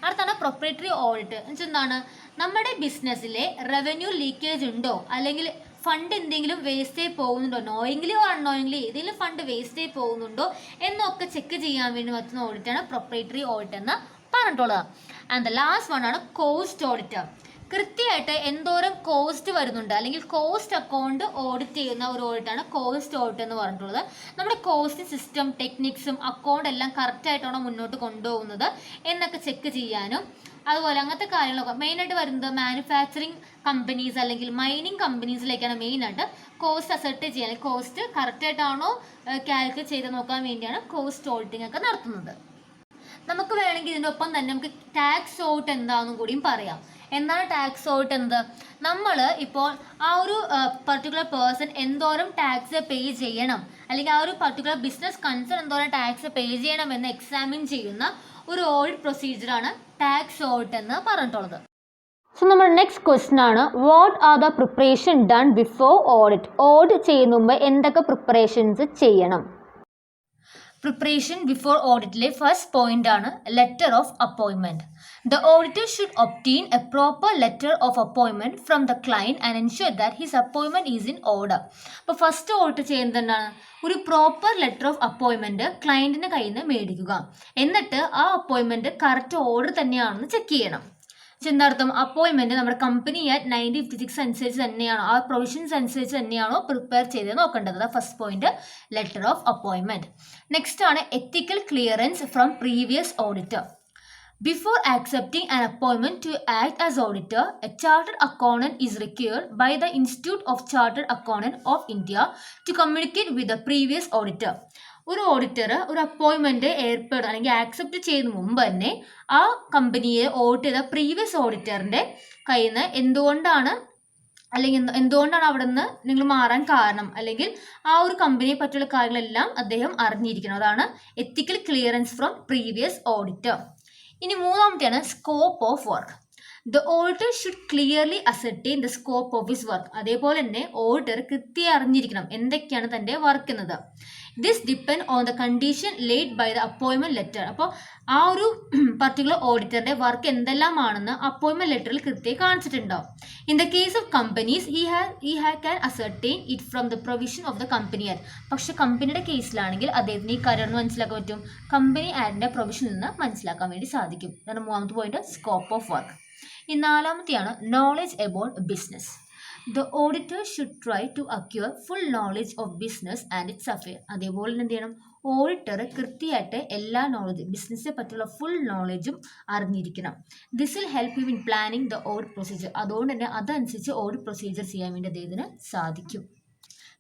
അടുത്താണ് പ്രൊപ്രൈറ്ററി ഓഡിറ്റ്. എന്നുവെച്ചാൽ എന്താണ്? നമ്മുടെ ബിസിനസ്സിലെ റവന്യൂ ലീക്കേജ് ഉണ്ടോ അല്ലെങ്കിൽ ഫണ്ട് എന്തെങ്കിലും വേസ്റ്റ് ആയി പോകുന്നുണ്ടോ, നോയിങ്ലി ഓർ അൺനോയിങ്ലി ഏതെങ്കിലും ഫണ്ട് വേസ്റ്റ് ആയി പോകുന്നുണ്ടോ എന്നൊക്കെ ചെക്ക് ചെയ്യാൻ വേണ്ടി പറ്റുന്ന ഓഡിറ്റാണ് പ്രൊപ്രൈറ്ററി ഓഡിറ്റ് എന്ന് പറഞ്ഞിട്ടുള്ളത്. ആൻഡ് ദ ലാസ്റ്റ് വൺ ആണ് കോസ്റ്റ് ഓഡിറ്റ്. കൃത്യമായിട്ട് എന്തോരം കോസ്റ്റ് വരുന്നുണ്ട് അല്ലെങ്കിൽ കോസ്റ്റ് അക്കൗണ്ട് ഓഡിറ്റ് ചെയ്യുന്ന ഒരു ഓഡിറ്റാണ് കോസ്റ്റ് ഓഡിറ്റ് എന്ന് പറഞ്ഞിട്ടുള്ളത്. നമ്മുടെ കോസ്റ്റ് സിസ്റ്റം, ടെക്നിക്സും അക്കൗണ്ട് എല്ലാം കറക്റ്റായിട്ടാണോ മുന്നോട്ട് കൊണ്ടുപോകുന്നത് എന്നൊക്കെ ചെക്ക് ചെയ്യാനും, അതുപോലെ അങ്ങനത്തെ കാര്യങ്ങളൊക്കെ മെയിനായിട്ട് വരുന്നത് മാനുഫാക്ചറിങ് കമ്പനീസ് അല്ലെങ്കിൽ മൈനിങ് കമ്പനീസിലേക്കാണ് മെയിനായിട്ട് കോസ്റ്റ് അസെർട്ട് ചെയ്യാൻ, കോസ്റ്റ് കറക്റ്റായിട്ടാണോ കാൽക്കുലേറ്റ് ചെയ്ത് നോക്കാൻ വേണ്ടിയാണ് കോസ്റ്റ് ഓഡിറ്റിംഗ് ഒക്കെ നടത്തുന്നത്. നമുക്ക് വേണമെങ്കിൽ ഇതിൻ്റെ ഒപ്പം തന്നെ നമുക്ക് ടാക്സ് ഓഡിറ്റ് എന്താണെന്നും കൂടിയും പറയാം. എന്താണ് ടാക്സ് ഓഡിറ്റ് എന്നത്? നമ്മൾ ഇപ്പോൾ ആ ഒരു പർട്ടിക്കുലർ പേഴ്സൺ എന്തോരം ടാക്സ് പേ ചെയ്യണം അല്ലെങ്കിൽ ആ ഒരു പർട്ടിക്കുലർ ബിസിനസ് കൺസേൺ എന്തോരം ടാക്സ് പേ ചെയ്യണം എന്ന് എക്സാമിൻ ചെയ്യുന്ന ഒരു ഓഡിറ്റ് പ്രൊസീജിയറാണ് ടാക്സ് ഓഡിറ്റ് എന്ന് പറഞ്ഞിട്ടുള്ളത്. സോ നമ്മുടെ നെക്സ്റ്റ് ക്വസ്റ്റ്യൻ ആണ്, what are the preparation done before audit? Audit ചെയ്യുന്ന മുമ്പ് എന്തൊക്കെ പ്രിപ്പറേഷൻസ് ചെയ്യണം? പ്രിപ്പറേഷൻ ബിഫോർ ഓഡിറ്റിലെ ഫസ്റ്റ് പോയിന്റ് ആണ് ലെറ്റർ ഓഫ് അപ്പോയിൻമെന്റ്. The auditor should obtain a proper letter of appointment from the client and ensure that his appointment is in order. അപ്പോൾ first audit ചെയ്യുന്നത് എന്താണ്? ഒരു പ്രോപ്പർ ലെറ്റർ ഓഫ് അപ്പോയിൻമെന്റ് ക്ലയന്റിന്റെ കയ്യിൽ നിന്ന് മേടിക്കുക, എന്നിട്ട് ആ അപ്പോയിൻമെന്റ് കറക്റ്റ് ഓർഡർ തന്നെയാണെന്ന് ചെക്ക് ചെയ്യണം. എന്താർത്ഥം? അപ്പോയിൻമെന്റ് നമ്മുടെ കമ്പനി ആക്ട് 1956 അനുസരിച്ച് തന്നെയാണോ, ആ പ്രൊവിഷൻസ് അനുസരിച്ച് തന്നെയാണോ പ്രിപ്പയർ ചെയ്ത് നോക്കേണ്ടത്. ഫസ്റ്റ് പോയിന്റ് ലെറ്റർ ഓഫ് അപ്പോയിൻമെന്റ്. നെക്സ്റ്റ് ആണ് ethical clearance from previous auditor. Before accepting an appointment to act as auditor, a chartered accountant is required by the Institute of Chartered Accountants of India to communicate with the previous auditor. ഒരു auditor ഒരു അപ്പോയിൻമെന്റ് ഏർപ്പെടുക അല്ലെങ്കിൽ accept ചെയ്യുന്ന മുമ്പ് തന്നെ ആ കമ്പനിയെ audit ചെയ്ത previous ഓഡിറ്ററിന്റെ കയ്യിൽ നിന്ന് എന്തുകൊണ്ടാണ് അവിടെ നിന്ന് നിങ്ങൾ മാറാൻ കാരണം അല്ലെങ്കിൽ ആ ഒരു കമ്പനിയെ പറ്റിയുള്ള കാര്യങ്ങളെല്ലാം അദ്ദേഹം അറിഞ്ഞിരിക്കണം. അതാണ് ethical clearance from previous auditor. ഇനി മൂന്നാമത്തെയാണ് scope of work. The auditor should clearly ascertain the scope of his work. അതേപോലെ തന്നെ ഓഡിറ്റർ കൃത്യമായി അറിഞ്ഞിരിക്കണം എന്തൊക്കെയാണ് തൻ്റെ വർക്ക് എന്നത്. This depend on the condition laid by the അപ്പോയിൻമെന്റ് ലെറ്റർ. അപ്പോൾ ആ ഒരു പർട്ടിക്കുലർ ഓഡിറ്ററുടെ വർക്ക് എന്തെല്ലാമാണെന്ന് അപ്പോയിൻമെന്റ് ലെറ്ററിൽ കൃത്യമായി കാണിച്ചിട്ടുണ്ടാവും. In the case of companies he can ascertain it from the provision of the company act. പക്ഷെ കമ്പനിയുടെ കേസിലാണെങ്കിൽ അദ്ദേഹത്തിന് ഈ കാര്യം മനസ്സിലാക്കാൻ പറ്റും, കമ്പനി ആക്ടിന്റെ പ്രൊവിഷനിൽ നിന്ന് മനസ്സിലാക്കാൻ വേണ്ടി സാധിക്കും. അതാണ് മൂന്നാമത്തെ പോയിന്റ്, സ്കോപ്പ് ഓഫ് വർക്ക്. ഈ നാലാമത്തെയാണ് knowledge about business. The auditor should try to acquire full knowledge of business and its affair. അതേപോലെ തന്നെ എന്ത് ചെയ്യണം, ഓഡിറ്റർ കൃത്യമായിട്ട് എല്ലാ നോളജും ബിസിനസ്സിനെ പറ്റിയുള്ള ഫുൾ നോളജും അറിഞ്ഞിരിക്കണം. This will help you in planning the audit procedure. അതുകൊണ്ട് തന്നെ അതനുസരിച്ച് ഓഡിറ്റ് പ്രൊസീജിയർ ചെയ്യാൻ വേണ്ടി അദ്ദേഹത്തിന് സാധിക്കും.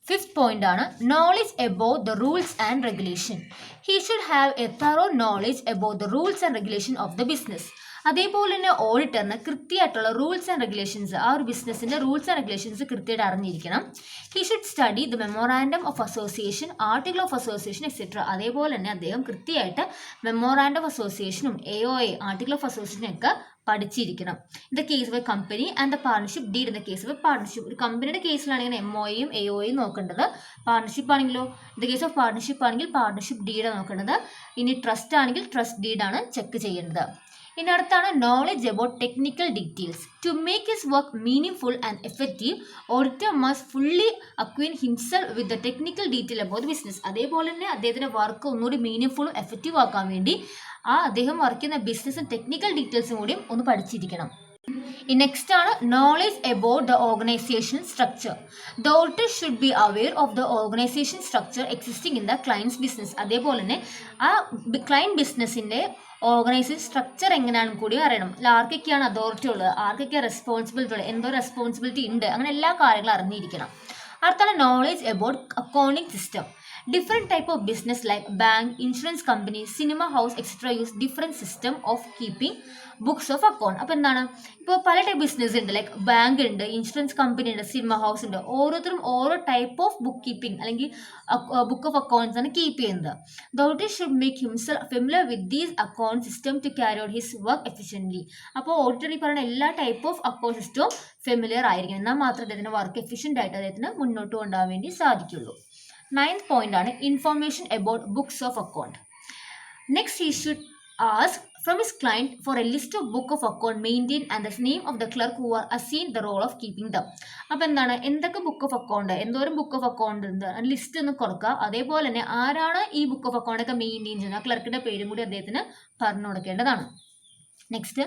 ഫിഫ്ത് പോയിന്റ് ആണ് knowledge about the rules and regulation. He should have A thorough knowledge about the rules and regulation of the business. അതേപോലെ തന്നെ ഓഡിറ്ററിന് കൃത്യമായിട്ടുള്ള റൂൾസ് ആൻഡ് റെഗുലേഷൻസ്, ആ ഒരു ബിസിനസ്സിൻ്റെ റൂൾസ് ആൻഡ് റെഗുലേഷൻസ് കൃത്യമായിട്ട് അറിഞ്ഞിരിക്കണം. He should study the memorandum of association, article of association etcetera. അതേപോലെ തന്നെ അദ്ദേഹം കൃത്യമായിട്ട് മെമ്മോറാൻഡം ഓഫ് അസോസിയേഷനും AOA ആർട്ടിക്കിൾ ഓഫ് അസോസിയേഷനും ഒക്കെ പഠിച്ചിരിക്കണം. In the case of a company and the partnership deed. In the case of A partnership, ഒരു കമ്പനിയുടെ കേസിലാണെങ്കിൽ MOAയും AOAയും നോക്കേണ്ടത്. പാർട്ണർഷിപ്പ് ആണെങ്കിലോ, in the case of partnership ആണെങ്കിൽ പാർട്ണർഷിപ്പ് ഡീഡാണ് നോക്കേണ്ടത്. ഇനി ട്രസ്റ്റ് ആണെങ്കിൽ ട്രസ്റ്റ് ഡീഡാണ് ചെക്ക് ചെയ്യേണ്ടത്. ഇനി അടുത്താണ് knowledge about technical details. To make his work meaning and effective, auditor must fully acquaint himself with the technical detail about business. അതേപോലെ തന്നെ അദ്ദേഹത്തിൻ്റെ വർക്ക് ഒന്നുകൂടി മീനിങ് ഫുള്ളും എഫക്റ്റീവ് ആക്കാൻ വേണ്ടി അദ്ദേഹം വർക്ക് ചെയ്യുന്ന ബിസിനസ്സും ടെക്നിക്കൽ ഡീറ്റെയിൽസും കൂടിയും ഒന്ന് പഠിച്ചിരിക്കണം. നെക്സ്റ്റ് ആണ് knowledge about the organisation structure. The auditor should be aware of the organisation structure existing in the client's business. അതേപോലെ തന്നെ ആ ക്ലയൻറ്റ് ബിസിനസ്സിൻ്റെ ഓർഗനൈസേഷൻ സ്ട്രക്ചർ എങ്ങനെയാണെന്ന് കൂടി അറിയണം. ആർക്കൊക്കെയാണ് അതോറിറ്റി ഉള്ളത്, ആർക്കൊക്കെയാണ് റെസ്പോൺസിബിലിറ്റി ഉള്ളത്, എന്തോ റെസ്പോൺസിബിലിറ്റി ഉണ്ട്, അങ്ങനെ എല്ലാ കാര്യങ്ങളും അറിഞ്ഞിരിക്കണം. അടുത്താണ് knowledge about accounting system. Different type of business like bank, insurance company, cinema house, etc. use different system of keeping books of account. അപ്പോൾ എന്താണ്, ഇപ്പോൾ പല ടൈപ്പ് ബിസിനസ് ഉണ്ട്, ലൈക്ക് ബാങ്ക് ഉണ്ട്, ഇൻഷുറൻസ് കമ്പനി ഉണ്ട്, സിനിമ ഹൗസ് ഉണ്ട്. ഓരോരുത്തരും ഓരോ ടൈപ്പ് ഓഫ് ബുക്ക് കീപ്പിംഗ് അല്ലെങ്കിൽ ബുക്ക് ഓഫ് അക്കൗണ്ട്സ് ആണ് കീപ്പ് ചെയ്യുന്നത്. The auditor should make himself familiar with these account system to carry out his work efficiently. അപ്പോൾ ഓഡിറ്റർ ഈ പറയുന്ന എല്ലാ ടൈപ്പ് ഓഫ് അക്കൗണ്ട് സിസ്റ്റവും ഫെമിലിയർ ആയിരിക്കും. എന്നാൽ മാത്രമേ അദ്ദേഹത്തിന് വർക്ക് എഫിഷ്യൻ്റ് ആയിട്ട് അദ്ദേഹത്തിന് മുന്നോട്ട് കൊണ്ടുപോകാൻ വേണ്ടി സാധിക്കുള്ളൂ. Ninth point ആണ് information about books of account. Next, he should ask from his client for a list of book of account maintained and the name of the clerk who are assigned the role of keeping them. അപ്പോൾ എന്താണ്, എന്തൊക്കെ book of account, എന്തോരം book of account ഉണ്ട് list ഒന്ന് കൊടുക്കുക. അതേപോലെ തന്നെ ആരാണ് ഈ ബുക്ക് ഓഫ് അക്കൗണ്ട് ഒക്കെ മെയിൻറ്റെയിൻ ചെയ്യുന്നത്, ആ ക്ലർക്കിൻ്റെ പേരും കൂടി അദ്ദേഹത്തിന് പറഞ്ഞു കൊടുക്കേണ്ടതാണ്. Next,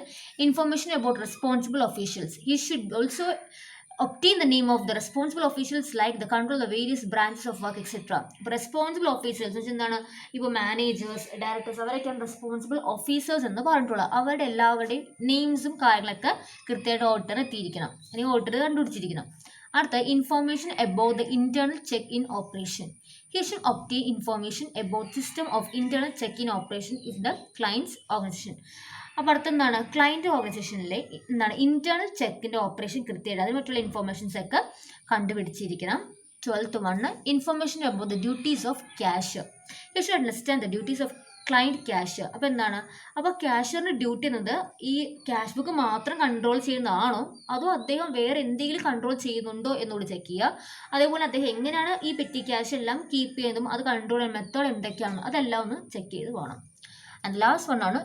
information about responsible officials. He should also obtain the name of the responsible officials like the control the various branches of work etc. ഇപ്പോൾ റെസ്പോൺസിബിൾ ഓഫീസേഴ്സ് എന്താണ്, ഇപ്പോൾ മാനേജേഴ്സ്, ഡയറക്ടേഴ്സ്, അവരൊക്കെയാണ് റെസ്പോൺസിബിൾ ഓഫീസേഴ്സ് എന്ന് പറഞ്ഞിട്ടുള്ളത്. അവരുടെ എല്ലാവരുടെയും നെയിംസും കാര്യങ്ങളൊക്കെ കൃത്യമായിട്ട് ഓഡിറ്റർ എത്തിയിരിക്കണം, അല്ലെങ്കിൽ ഓഡിറ്റർ കണ്ടുപിടിച്ചിരിക്കണം. അടുത്ത information about the internal check in operation. He should obtain information about system of internal check in operation if the clients organisation. അപ്പോൾ അടുത്തെന്താണ്, ക്ലയൻറ്റ് ഓർഗനൈസേഷനിലെ എന്താണ് ഇന്റേണൽ ചെക്കിൻ്റെ ഓപ്പറേഷൻ കൃത്യമായിട്ട് അതിന് മറ്റുള്ള ഇൻഫോർമേഷൻസ് ഒക്കെ കണ്ടുപിടിച്ചിരിക്കണം. 12th one, information about the duties of cashier. You should understand the duties of client cashier. അപ്പോൾ എന്താണ്, അപ്പോൾ ക്യാഷ്യറിൻ്റെ ഡ്യൂട്ടി എന്നത് ഈ ക്യാഷ് ബുക്ക് മാത്രം കൺട്രോൾ ചെയ്യുന്നതാണോ അതോ അദ്ദേഹം വേറെ എന്തെങ്കിലും കൺട്രോൾ ചെയ്യുന്നുണ്ടോ എന്നുകൂടി ചെക്ക് ചെയ്യുക. അതേപോലെ അദ്ദേഹം എങ്ങനെയാണ് ഈ പെറ്റി ക്യാഷ് എല്ലാം കീപ്പ് ചെയ്യുന്നതും അത് കൺട്രോൾ ചെയ്യുന്ന മെത്തേഡ് എന്തൊക്കെയാണ് അതെല്ലാം ഒന്ന് ചെക്ക് ചെയ്ത് പോകണം. ആൻഡ് ലാസ്റ്റ് വൺ ആണ്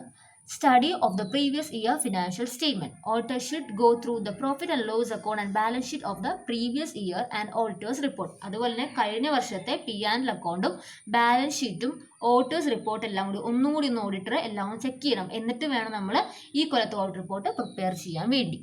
study of the previous year financial statement. Auditor should go through the profit and loss account and balance sheet of the previous year and auditor's report. അതുപോലെ തന്നെ കഴിഞ്ഞ വർഷത്തെ P&L അക്കൗണ്ടും balance ഷീറ്റും auditors report എല്ലാം കൂടി ഒന്നുകൂടി ഒന്ന് ഓഡിറ്റർ എല്ലാം ചെക്ക് ചെയ്യണം. എന്നിട്ട് വേണം നമ്മൾ ഈ കൊല്ലത്തെ ഓഡിറ്റ് റിപ്പോർട്ട് പ്രിപ്പയർ ചെയ്യാൻ വേണ്ടി.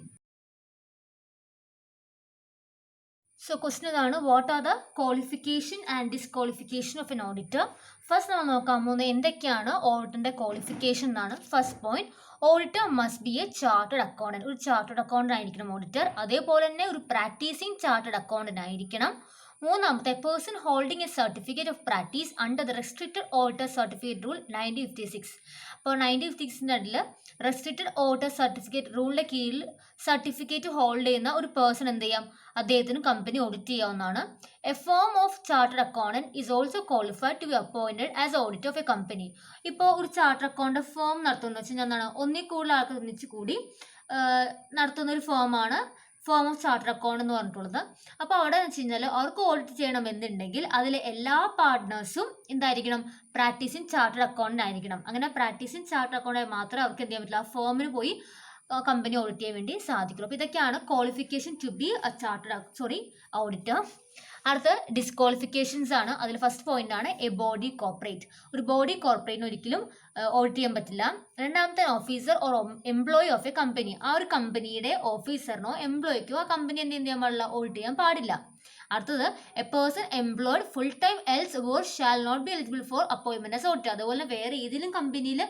സോ ക്വസ്റ്റ്യൻ ഇതാണ്, what are the qualification and disqualification of N auditor. First നമ്മൾ നോക്കാൻ പോകുന്നത് എന്തൊക്കെയാണ് ഓഡിറ്ററിൻ്റെ ക്വാളിഫിക്കേഷൻ എന്നാണ്. First point, auditor must be A chartered accountant. ഒരു ചാർട്ടേഡ് അക്കൗണ്ടന്റ് ആയിരിക്കണം ഓഡിറ്റർ. അതേപോലെ തന്നെ ഒരു പ്രാക്ടീസിങ് ചാർട്ടേഡ് അക്കൗണ്ടന്റ് ആയിരിക്കണം. മൂന്നാമത്തെ, person holding A certificate of practice under the restricted auditor certificate rule 1956. അപ്പോൾ 1956 അടിയിൽ റെസ്ട്രിക്റ്റഡ് ഓഡിറ്റർ സർട്ടിഫിക്കറ്റ് റൂളിൻ്റെ കീഴിൽ സർട്ടിഫിക്കറ്റ് ഹോൾഡ് ചെയ്യുന്ന ഒരു പേഴ്സൺ എന്ത് ചെയ്യാം, അദ്ദേഹത്തിന് കമ്പനി ഓഡിറ്റ് ചെയ്യാവുന്നതാണ്. A firm of chartered accountant is also qualified to be appointed as auditor of a company. ഇപ്പോൾ ഒരു ചാർട്ടേഡ് അക്കൗണ്ട് ഫോം നടത്തുന്നത് വെച്ചാൽ എന്താണ്, ഒന്നിൽ കൂടുതൽ ആൾക്ക് ഒന്നിച്ച് കൂടി നടത്തുന്ന ഒരു ഫോമാണ് ഫോം ഓഫ് ചാർട്ടേഡ് അക്കൗണ്ട് എന്ന് പറഞ്ഞിട്ടുള്ളത്. അപ്പോൾ അവിടെ എന്ന് വെച്ച് കഴിഞ്ഞാൽ അവർക്ക് ഓഡിറ്റ് ചെയ്യണമെന്നുണ്ടെങ്കിൽ അതിൽ എല്ലാ പാർട്ട്നേഴ്സും എന്തായിരിക്കണം, പ്രാക്ടീസിങ് ചാർട്ടേഡ് അക്കൗണ്ടന്റ് ആയിരിക്കണം. അങ്ങനെ പ്രാക്ടീസിങ് ചാർട്ടേഡ് അക്കൗണ്ട് മാത്രമേ അവർക്ക് എന്ത് ചെയ്യാൻ പറ്റില്ല, ആ ഫോമിന് പോയി കമ്പനി ഓഡിറ്റ് ചെയ്യാൻ വേണ്ടി സാധിക്കുള്ളൂ. അപ്പോൾ ഇതൊക്കെയാണ് ക്വാളിഫിക്കേഷൻ ടു ബി ഓഡിറ്റർ. അടുത്ത ഡിസ്ക്വാളിഫിക്കേഷൻസ് ആണ്. അതിൽ ഫസ്റ്റ് പോയിന്റ് ആണ് എ ബോഡി കോർപ്പറേറ്റ്. ഒരു ബോഡി കോർപ്പറേറ്റിന് ഒരിക്കലും ഓഡിറ്റ് ചെയ്യാൻ പറ്റില്ല. രണ്ടാമത്തെ officer or employee of a company. ആ ഒരു കമ്പനിയുടെ ഓഫീസറിനോ എംപ്ലോയിക്കോ ആ കമ്പനി എന്ത് ചെയ്യാൻ പാടില്ല, ഓഡിറ്റ് ചെയ്യാൻ പാടില്ല. അടുത്തത് a person employed full time else or shall not be eligible for അപ്പോയിൻമെന്റ് ആസ് ഓഡിറ്റർ. അതുപോലെ വേറെ ഏതെങ്കിലും കമ്പനിയിൽ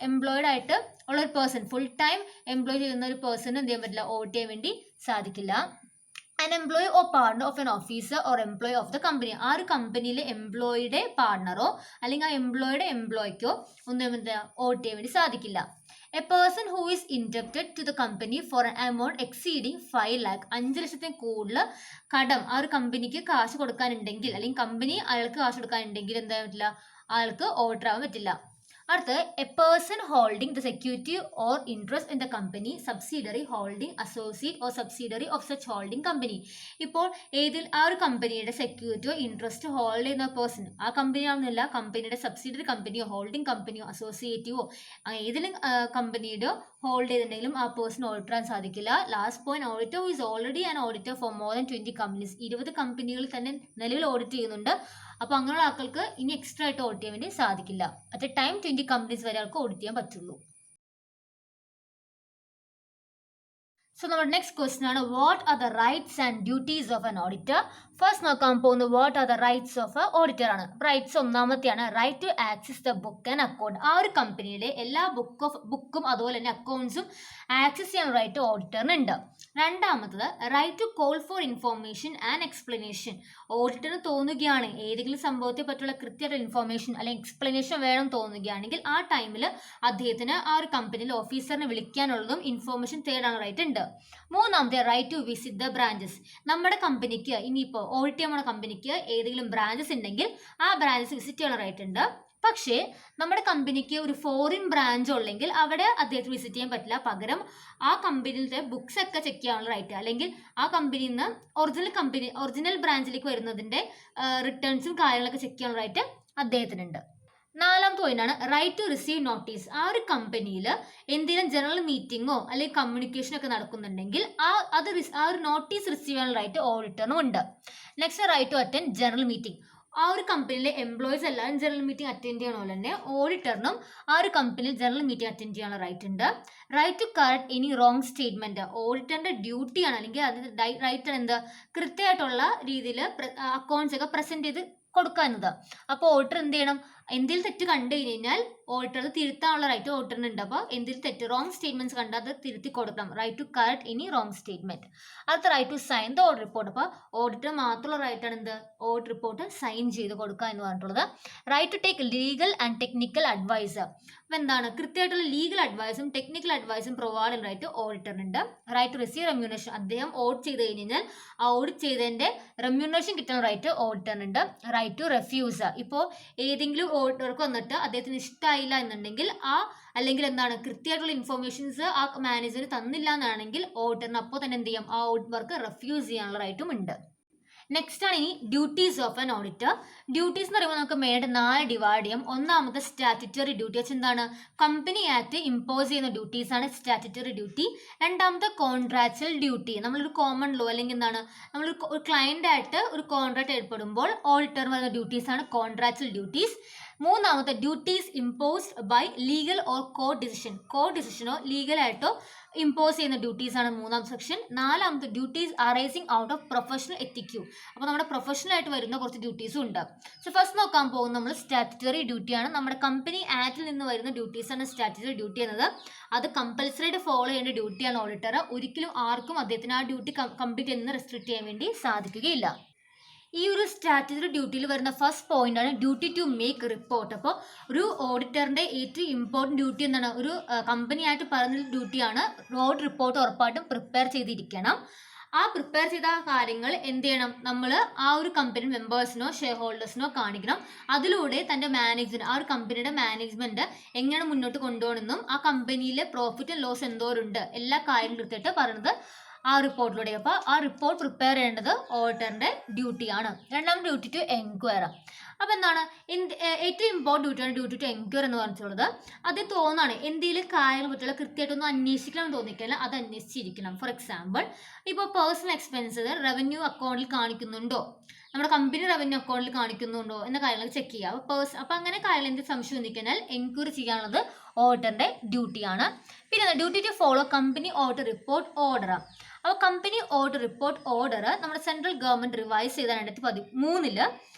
എംപ്ലോയിഡ് ആയിട്ട് ഉള്ള ഒരു പേഴ്സൺ, ഫുൾ ടൈം എംപ്ലോയ് ചെയ്യുന്ന ഒരു പേഴ്സൺ എന്ത് ചെയ്യാൻ പറ്റില്ല, ഓഡിറ്റ് ചെയ്യാൻ വേണ്ടി സാധിക്കില്ല. an employee or partner of an officer or employee of the company. ആ ഒരു കമ്പനിയിലെ എംപ്ലോയിയുടെ പാർട്ണറോ അല്ലെങ്കിൽ ആ എംപ്ലോയിയുടെ എംപ്ലോയിക്കോ ഒന്നും ഓഡിറ്റ് ചെയ്യാൻ വേണ്ടി സാധിക്കില്ല. A person who is inducted to the company for an amount exceeding 5 lakh. 5 ലക്ഷത്തിന് കൂടുതൽ കടം ആ ഒരു കമ്പനിക്ക് കാശ് കൊടുക്കാനുണ്ടെങ്കിൽ, അല്ലെങ്കിൽ കമ്പനി അയാൾക്ക് കാശ് കൊടുക്കാനുണ്ടെങ്കിൽ എന്താ പറ്റില്ല, അയാൾക്ക് ഓഡിറ്റർ ആവാൻ പറ്റില്ല. അടുത്ത് A person holding the security or interest in the company, subsidiary, holding, associate or subsidiary of such holding company. ഇപ്പോൾ ആ ഒരു കമ്പനിയുടെ സെക്യൂരിറ്റിയോ ഇൻട്രസ്റ്റ് ഹോൾഡ് ചെയ്യുന്ന പേഴ്സൺ, ആ കമ്പനി ആവുന്നില്ല, കമ്പനിയുടെ സബ്സിഡറി കമ്പനിയോ ഹോൾഡിംഗ് കമ്പനിയോ അസോസിയേറ്റീവോ ഏതെങ്കിലും കമ്പനിയുടെയോ ഹോൾഡ് ചെയ്തിട്ടുണ്ടെങ്കിലും ആ പേഴ്സൺ ഓഡിറ്റ് ചെയ്യാൻ സാധിക്കില്ല. Last point, auditor is already an auditor for more than 20 companies. 20 കമ്പനികളിൽ തന്നെ നിലവിൽ ഓഡിറ്റ് ചെയ്യുന്നുണ്ട്. അപ്പോൾ അങ്ങനെയുള്ള ആൾക്കാർക്ക് ഇനി എക്സ്ട്രാ ആയിട്ട് ഓഡിറ്റ് ചെയ്യാൻ വേണ്ടി സാധിക്കില്ല. അറ്റ് എ ടൈം 20 കമ്പനീസ് വരെ ആൾക്ക് ഓഡിറ്റ് ചെയ്യാൻ പറ്റുള്ളൂ. സോ നമ്മുടെ നെക്സ്റ്റ് ക്വസ്റ്റ്യൻ ആണ്, what are the rights and duties of an auditor. First നോക്കാൻ പോകുന്നത് what are the rights of a auditor ആണ്. റൈറ്റ്സ് ഒന്നാമത്തെയാണ് right to access the book and account. ആ ഒരു കമ്പനിയുടെ എല്ലാ ബുക്കും അതുപോലെ തന്നെ അക്കൗണ്ട്സും ആക്സസ് ചെയ്യാൻ റൈറ്റ് ഓഡിറ്ററിന് ഉണ്ട്. രണ്ടാമത്തത് right to call for information and explanation. ഓഡിറ്ററിന് തോന്നുകയാണ് ഏതെങ്കിലും സംഭവത്തെ പറ്റിയുള്ള കൃത്യമായിട്ടുള്ള ഇൻഫോർമേഷൻ അല്ലെങ്കിൽ എക്സ്പ്ലനേഷൻ വേണം തോന്നുകയാണെങ്കിൽ ആ ടൈമിൽ അദ്ദേഹത്തിന് ആ ഒരു കമ്പനിയിൽ ഓഫീസറിനെ വിളിക്കാനുള്ളതും ഇൻഫോർമേഷൻ തേടാനുള്ള റൈറ്റ് ഉണ്ട്. മൂന്നാമത്തെ right to visit the branches. നമ്മുടെ കമ്പനിക്ക് ഇനിയിപ്പോൾ ഓഡിറ്റ് ചെയ്യുന്ന കമ്പനിക്ക് ഏതെങ്കിലും ബ്രാഞ്ചസ് ഉണ്ടെങ്കിൽ ആ ബ്രാഞ്ചസ് വിസിറ്റ് ചെയ്യാനുള്ള റൈറ്റ് ഉണ്ട്. പക്ഷേ നമ്മുടെ കമ്പനിക്ക് ഒരു ഫോറിൻ ബ്രാഞ്ച് ഉള്ളെങ്കിൽ അവിടെ അദ്ദേഹത്തിന് വിസിറ്റ് ചെയ്യാൻ പറ്റില്ല. പകരം ആ കമ്പനിയിലത്തെ ബുക്സ് ഒക്കെ ചെക്ക് ചെയ്യാനുള്ള റൈറ്റ്, അല്ലെങ്കിൽ ആ കമ്പനിയിൽ നിന്ന് ഒറിജിനൽ ബ്രാഞ്ചിലേക്ക് വരുന്നതിൻ്റെ റിട്ടേൺസും കാര്യങ്ങളൊക്കെ ചെക്ക് ചെയ്യാനുള്ള റൈറ്റ് അദ്ദേഹത്തിനുണ്ട്. നാലാമത്തെ പോയിന്റാണ് റൈറ്റ് ടു റിസീവ് നോട്ടീസ്. ആ ഒരു കമ്പനിയിൽ എന്തെങ്കിലും ജനറൽ മീറ്റിങ്ങോ അല്ലെങ്കിൽ കമ്മ്യൂണിക്കേഷനോ ഒക്കെ നടക്കുന്നുണ്ടെങ്കിൽ ആ ഒരു നോട്ടീസ് റിസീവ് ചെയ്യാനുള്ള റൈറ്റ് ഓഡിറ്ററിനും ഉണ്ട്. Next right to attend general meeting. ആ ഒരു കമ്പനിയിലെ എംപ്ലോയീസ് എല്ലാവരും ജനറൽ മീറ്റിംഗ് അറ്റൻഡ് ചെയ്യണ പോലെ തന്നെ ഓഡിറ്ററിനും ആ ഒരു കമ്പനിയിൽ ജനറൽ മീറ്റിംഗ് അറ്റൻഡ് ചെയ്യാനുള്ള റൈറ്റ് ഉണ്ട്. Right to correct any wrong statement. ഓഡിറ്ററിന്റെ ഡ്യൂട്ടിയാണ്, അല്ലെങ്കിൽ അത് റൈറ്റ് എന്താ, കൃത്യമായിട്ടുള്ള രീതിയിൽ അക്കൗണ്ട്സ് ഒക്കെ പ്രസന്റ് ചെയ്ത് കൊടുക്കുക എന്നത്. അപ്പോൾ ഓഡിറ്റർ എന്ത് ചെയ്യണം, എന്തെങ്കിലും തെറ്റ് കണ്ടു കഴിഞ്ഞാൽ ഓഡിറ്റർ അത് തിരുത്താനുള്ള റൈറ്റ് ഓഡിറ്ററിന് ഉണ്ട്. അപ്പോൾ എന്തെങ്കിലും തെറ്റ് റോങ് സ്റ്റേറ്റ്മെന്റ്സ് കണ്ടാൽ അത് തിരുത്തി കൊടുക്കണം. Right to correct any wrong statement. അടുത്ത right to sign the audit report. അപ്പോൾ ഓഡിറ്റർ മാത്രമുള്ള റൈറ്റാണ് എന്ത്, ഓഡിറ്റ് റിപ്പോർട്ട് സൈൻ ചെയ്ത് കൊടുക്കുക എന്ന് പറഞ്ഞിട്ടുള്ളത്. Right to take legal and technical advice. അപ്പോൾ എന്താണ്, കൃത്യമായിട്ടുള്ള ലീഗൽ അഡ്വൈസും ടെക്നിക്കൽ അഡ്വൈസും പ്രൊവൈഡ് ചെയ്യുന്ന റൈറ്റ് ഓഡിറ്ററിനുണ്ട്. Right to receive remuneration. അദ്ദേഹം ഓഡിറ്റ് ചെയ്ത് കഴിഞ്ഞാൽ ആ ഓഡിറ്റ് ചെയ്തതിൻ്റെ റെമ്യൂണേഷൻ കിട്ടുന്ന റൈറ്റ് ഓഡിറ്ററിനുണ്ട്. Right to refuse. ഇപ്പോൾ ഏതെങ്കിലും ഓഡിറ്റർക്ക് വന്നിട്ട് അദ്ദേഹത്തിന് ഇഷ്ടമായില്ല എന്നുണ്ടെങ്കിൽ അല്ലെങ്കിൽ എന്താണ്, കൃത്യമായിട്ടുള്ള ഇൻഫോർമേഷൻസ് ആ മാനേജർ തന്നില്ല എന്നാണെങ്കിൽ ഓഡിറ്ററിന് അപ്പോൾ തന്നെ എന്ത് ചെയ്യാം, ആ ഓഡിറ്റ് വർക്ക് റെഫ്യൂസ് ചെയ്യാനുള്ള റൈറ്റും ഉണ്ട്. നെക്സ്റ്റ് ആണ് ഇനി duties of an auditor. Duties എന്ന് പറയുമ്പോൾ നമുക്ക് മെയിനായിട്ട് 4 ഡിവൈഡ് ചെയ്യാം. ഒന്നാമത്തെ സ്റ്റാറ്റ്യൂട്ടറി ഡ്യൂട്ടി. എന്താണ്, കമ്പനി ആക്ട് ഇമ്പോസ് ചെയ്യുന്ന ഡ്യൂട്ടീസ് ആണ് സ്റ്റാറ്റ്യൂട്ടറി ഡ്യൂട്ടി. രണ്ടാമത്തെ കോൺട്രാക്ച്വൽ ഡ്യൂട്ടി. നമ്മളൊരു കോമൺ ലോ അല്ലെങ്കിൽ എന്താണ്, നമ്മളൊരു ക്ലയൻ്റ് ആയിട്ട് ഒരു കോൺട്രാക്ട് ഏർപ്പെടുമ്പോൾ ഓഡിറ്റർ വരുന്ന ഡ്യൂട്ടീസ് ആണ് കോൺട്രാക്ച്വൽ ഡ്യൂട്ടീസ്. മൂന്നാമത്തെ duties imposed by legal or court ഡിസിഷനോ ലീഗലായിട്ടോ ഇമ്പോസ് ചെയ്യുന്ന ഡ്യൂട്ടീസ് ആണ് മൂന്നാമത്തെ സെക്ഷൻ. നാലാമത്തെ duties arising out of professional etiquette. അപ്പോൾ നമ്മുടെ പ്രൊഫഷണൽ ആയിട്ട് വരുന്ന കുറച്ച് ഡ്യൂട്ടീസും ഉണ്ട്. സോ ഫസ്റ്റ് നോക്കാൻ പോകുന്നത് നമ്മൾ സ്റ്റാറ്റ്യൂട്ടറി ഡ്യൂട്ടിയാണ്. നമ്മുടെ കമ്പനി ആക്ടിൽ നിന്ന് വരുന്ന ഡ്യൂട്ടീസാണ് സ്റ്റാറ്റ്യൂട്ടറി ഡ്യൂട്ടി എന്നത്. അത് കമ്പൽസറി ആയിട്ട് ഫോളോ ചെയ്യേണ്ട ഡ്യൂട്ടിയാണ് ഓഡിറ്റർ. ഒരിക്കലും ആർക്കും അദ്ദേഹത്തിന് ആ ഡ്യൂട്ടി കംപ്ലീറ്റ് ചെയ്യുന്ന റെസ്ട്രിക്ട് ചെയ്യാൻ വേണ്ടി സാധിക്കുകയില്ല. ഈ ഒരു സ്റ്റാറ്റ്യൂട്ടറി ഡ്യൂട്ടിയിൽ വരുന്ന ഫസ്റ്റ് പോയിന്റ് ആണ് ഡ്യൂട്ടി ടു മേക്ക് റിപ്പോർട്ട്. അപ്പോൾ ഒരു ഓഡിറ്ററിന്റെ ഏറ്റവും ഇമ്പോർട്ടൻറ്റ് ഡ്യൂട്ടി എന്താണ്, ഒരു കമ്പനിയായിട്ട് പറയുന്ന ഡ്യൂട്ടിയാണ് ഓഡിറ്റ് റിപ്പോർട്ട് ഉറപ്പായിട്ടും പ്രിപ്പയർ ചെയ്തിരിക്കണം. ആ പ്രിപ്പയർ ചെയ്ത കാര്യങ്ങൾ എന്ത് ചെയ്യണം, നമ്മൾ ആ ഒരു കമ്പനി മെമ്പേഴ്സിനോ ഷെയർ ഹോൾഡേഴ്സിനോ കാണിക്കണം. അതിലൂടെ തൻ്റെ മാനേജ്മെന്റ്, ആ ഒരു കമ്പനിയുടെ മാനേജ്മെന്റ് എങ്ങനെ മുന്നോട്ട് കൊണ്ടുപോകണമെന്നും ആ കമ്പനിയിലെ പ്രോഫിറ്റ് ആൻഡ് ലോസ് എന്തോരുണ്ട് എല്ലാ കാര്യങ്ങളും കൃത്യമായിട്ട് പറയുന്നത് ആ റിപ്പോർട്ടിലൂടെ. അപ്പോൾ ആ റിപ്പോർട്ട് പ്രിപ്പയർ ചെയ്യേണ്ടത് ഓഡിറ്ററിൻ്റെ ഡ്യൂട്ടിയാണ്. രണ്ടാമത്തെ ഡ്യൂട്ടി ടു എൻക്വയർ. അപ്പോൾ എന്താണ് ഏറ്റവും ഇമ്പോർട്ടൻറ്റ് ഡ്യൂട്ടിയാണ് ഡ്യൂട്ടി ടു എൻക്വയർ എന്ന് പറഞ്ഞിട്ടുള്ളത്. അത് തോന്നാണ് എന്തെങ്കിലും കാര്യങ്ങളെ പറ്റിയുള്ള കൃത്യമായിട്ടൊന്നും അന്വേഷിക്കണം എന്ന് തോന്നിക്കഴിഞ്ഞാൽ അത് അന്വേഷിച്ചിരിക്കണം. ഫോർ എക്സാമ്പിൾ, ഇപ്പോൾ പേഴ്സണൽ എക്സ്പെൻസസ് റവന്യൂ അക്കൗണ്ടിൽ കാണിക്കുന്നുണ്ടോ, നമ്മുടെ കമ്പനി റവന്യൂ അക്കൗണ്ടിൽ കാണിക്കുന്നുണ്ടോ എന്ന കാര്യങ്ങൾ ചെക്ക് ചെയ്യുക. അപ്പോൾ അങ്ങനെ കാര്യങ്ങൾ എന്ത് സംശയം തോന്നിക്കഴിഞ്ഞാൽ എൻക്വയറി ചെയ്യാനുള്ളത് ഓഡിറ്ററിൻ്റെ ഡ്യൂട്ടിയാണ്. പിന്നെ duty to follow company audit report order. അപ്പോൾ കമ്പനി ഓഡിറ്റ് റിപ്പോർട്ട് ഓർഡർ നമ്മുടെ സെൻട്രൽ ഗവൺമെൻറ് റിവൈസ് ചെയ്ത 2013